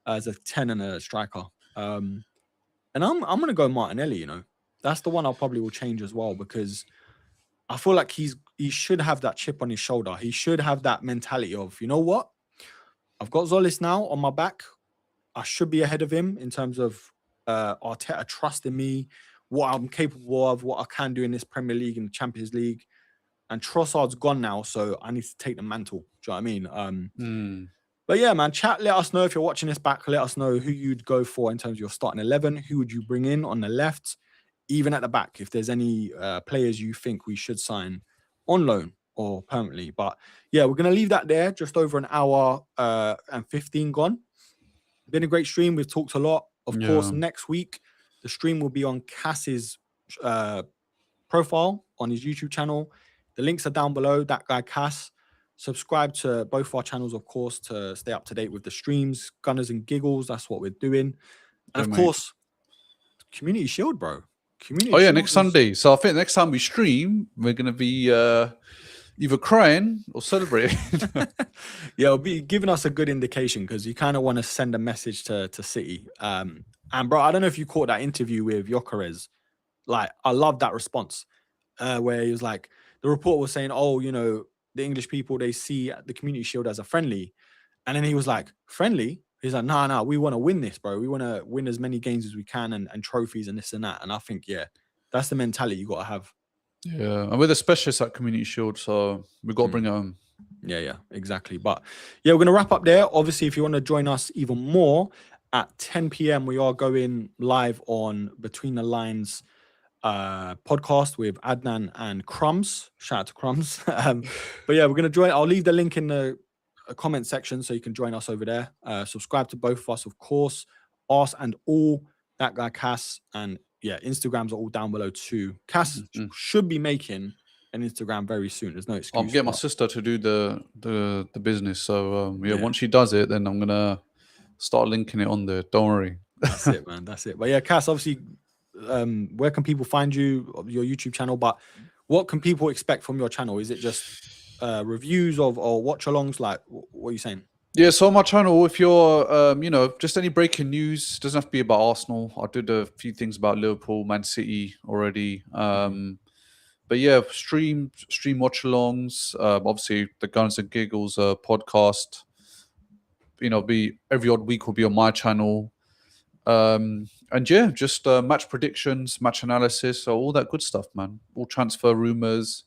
Speaker 1: As a 10 and a striker. And I'm gonna go Martinelli. That's the one I probably will change as well because I feel like he should have that chip on his shoulder. He should have that mentality of, you know what, I've got Zolis now on my back. I should be ahead of him in terms of Arteta trusting me, what I'm capable of, what I can do in this Premier League and Champions League. And Trossard's gone now, so I need to take the mantle. Do you know what I mean? But yeah, man, chat, let us know if you're watching this back. Let us know who you'd go for in terms of your starting 11. Who would you bring in on the left? Even at the back, if there's any players you think we should sign on loan or permanently. But yeah, we're going to leave that there. Just over an hour and 15 gone. Been a great stream. We've talked a lot. Of course, next week, the stream will be on Kas's profile on his YouTube channel. The links are down below. That guy, Kas. Subscribe to both our channels, of course, to stay up to date with the streams. Gunners and Giggles, that's what we're doing. And of course, Community Shield, bro. Shield
Speaker 2: next Sunday. So I think next time we stream, we're going to be either crying or celebrating.
Speaker 1: Yeah, it'll be giving us a good indication because you kind of want to send a message to City. And bro, I don't know if you caught that interview with Gyökeres. Like, I love that response where he was like, the report was saying, oh, the English people, they see the Community Shield as a friendly. And then he was like, friendly? He's like, nah, we want to win this, bro. We want to win as many games as we can and trophies and this and that. And I think, yeah, that's the mentality you got to have.
Speaker 2: Yeah, and we're the specialists at Community Shield, so we've got to bring it home.
Speaker 1: Yeah, exactly. But yeah, we're going to wrap up there. Obviously, if you want to join us even more, at 10 p.m, we are going live on Between the Lines podcast with Adnan and Crumbs. Shout out to Crumbs. But yeah, we're going to join. I'll leave the link in the comment section so you can join us over there. Subscribe to both of us, of course. Us and all, that guy Kas, and yeah, Instagrams are all down below too. Kas should be making an Instagram very soon. There's no excuse.
Speaker 2: I'm getting my sister to do the business. So once she does it, then I'm gonna start linking it on there. Don't worry.
Speaker 1: That's it, man. That's it. But yeah, Kas, obviously, where can people find you, your YouTube channel? But what can people expect from your channel? Is it just reviews or watch-alongs? Like, what are you saying?
Speaker 2: Yeah, so on my channel, if you're, just any breaking news, doesn't have to be about Arsenal. I did a few things about Liverpool, Man City already. But yeah, stream watch-alongs. Obviously, the Guns and Giggles podcast. Be every odd week will be on my channel. And yeah, just match predictions, match analysis, so all that good stuff, man. All transfer rumors.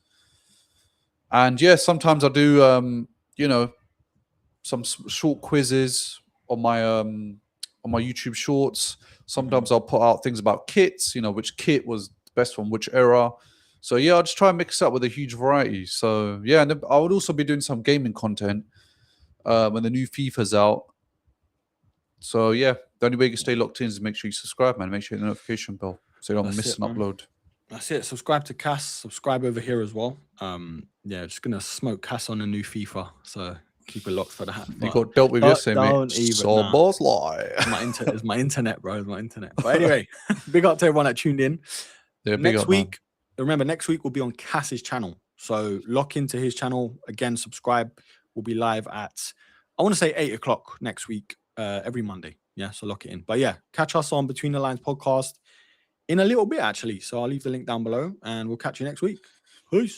Speaker 2: And yeah, sometimes I do, some short quizzes on my YouTube shorts. Sometimes I'll put out things about kits, which kit was the best from which era. So yeah, I'll just try and mix it up with a huge variety. So yeah, and I would also be doing some gaming content when the new FIFA's out. So yeah, the only way you can stay locked in is make sure you subscribe, man. Make sure you hit the notification bell so you don't miss an upload.
Speaker 1: That's it. Subscribe to Kas. Subscribe over here as well. Yeah, just gonna smoke Kas on a new FIFA. So keep it locked for that.
Speaker 2: You got dealt with yesterday, mate.
Speaker 1: Boss lie. It's my internet, bro. It's my internet. But anyway, big up to everyone that tuned in.
Speaker 2: Yeah,
Speaker 1: next week, remember, next week will be on Kas's channel. So lock into his channel. Again, subscribe. We'll be live at, I want to say 8 o'clock next week, every Monday. Yeah, so lock it in. But yeah, catch us on Between the Lines podcast in a little bit, actually. So I'll leave the link down below and we'll catch you next week. Peace.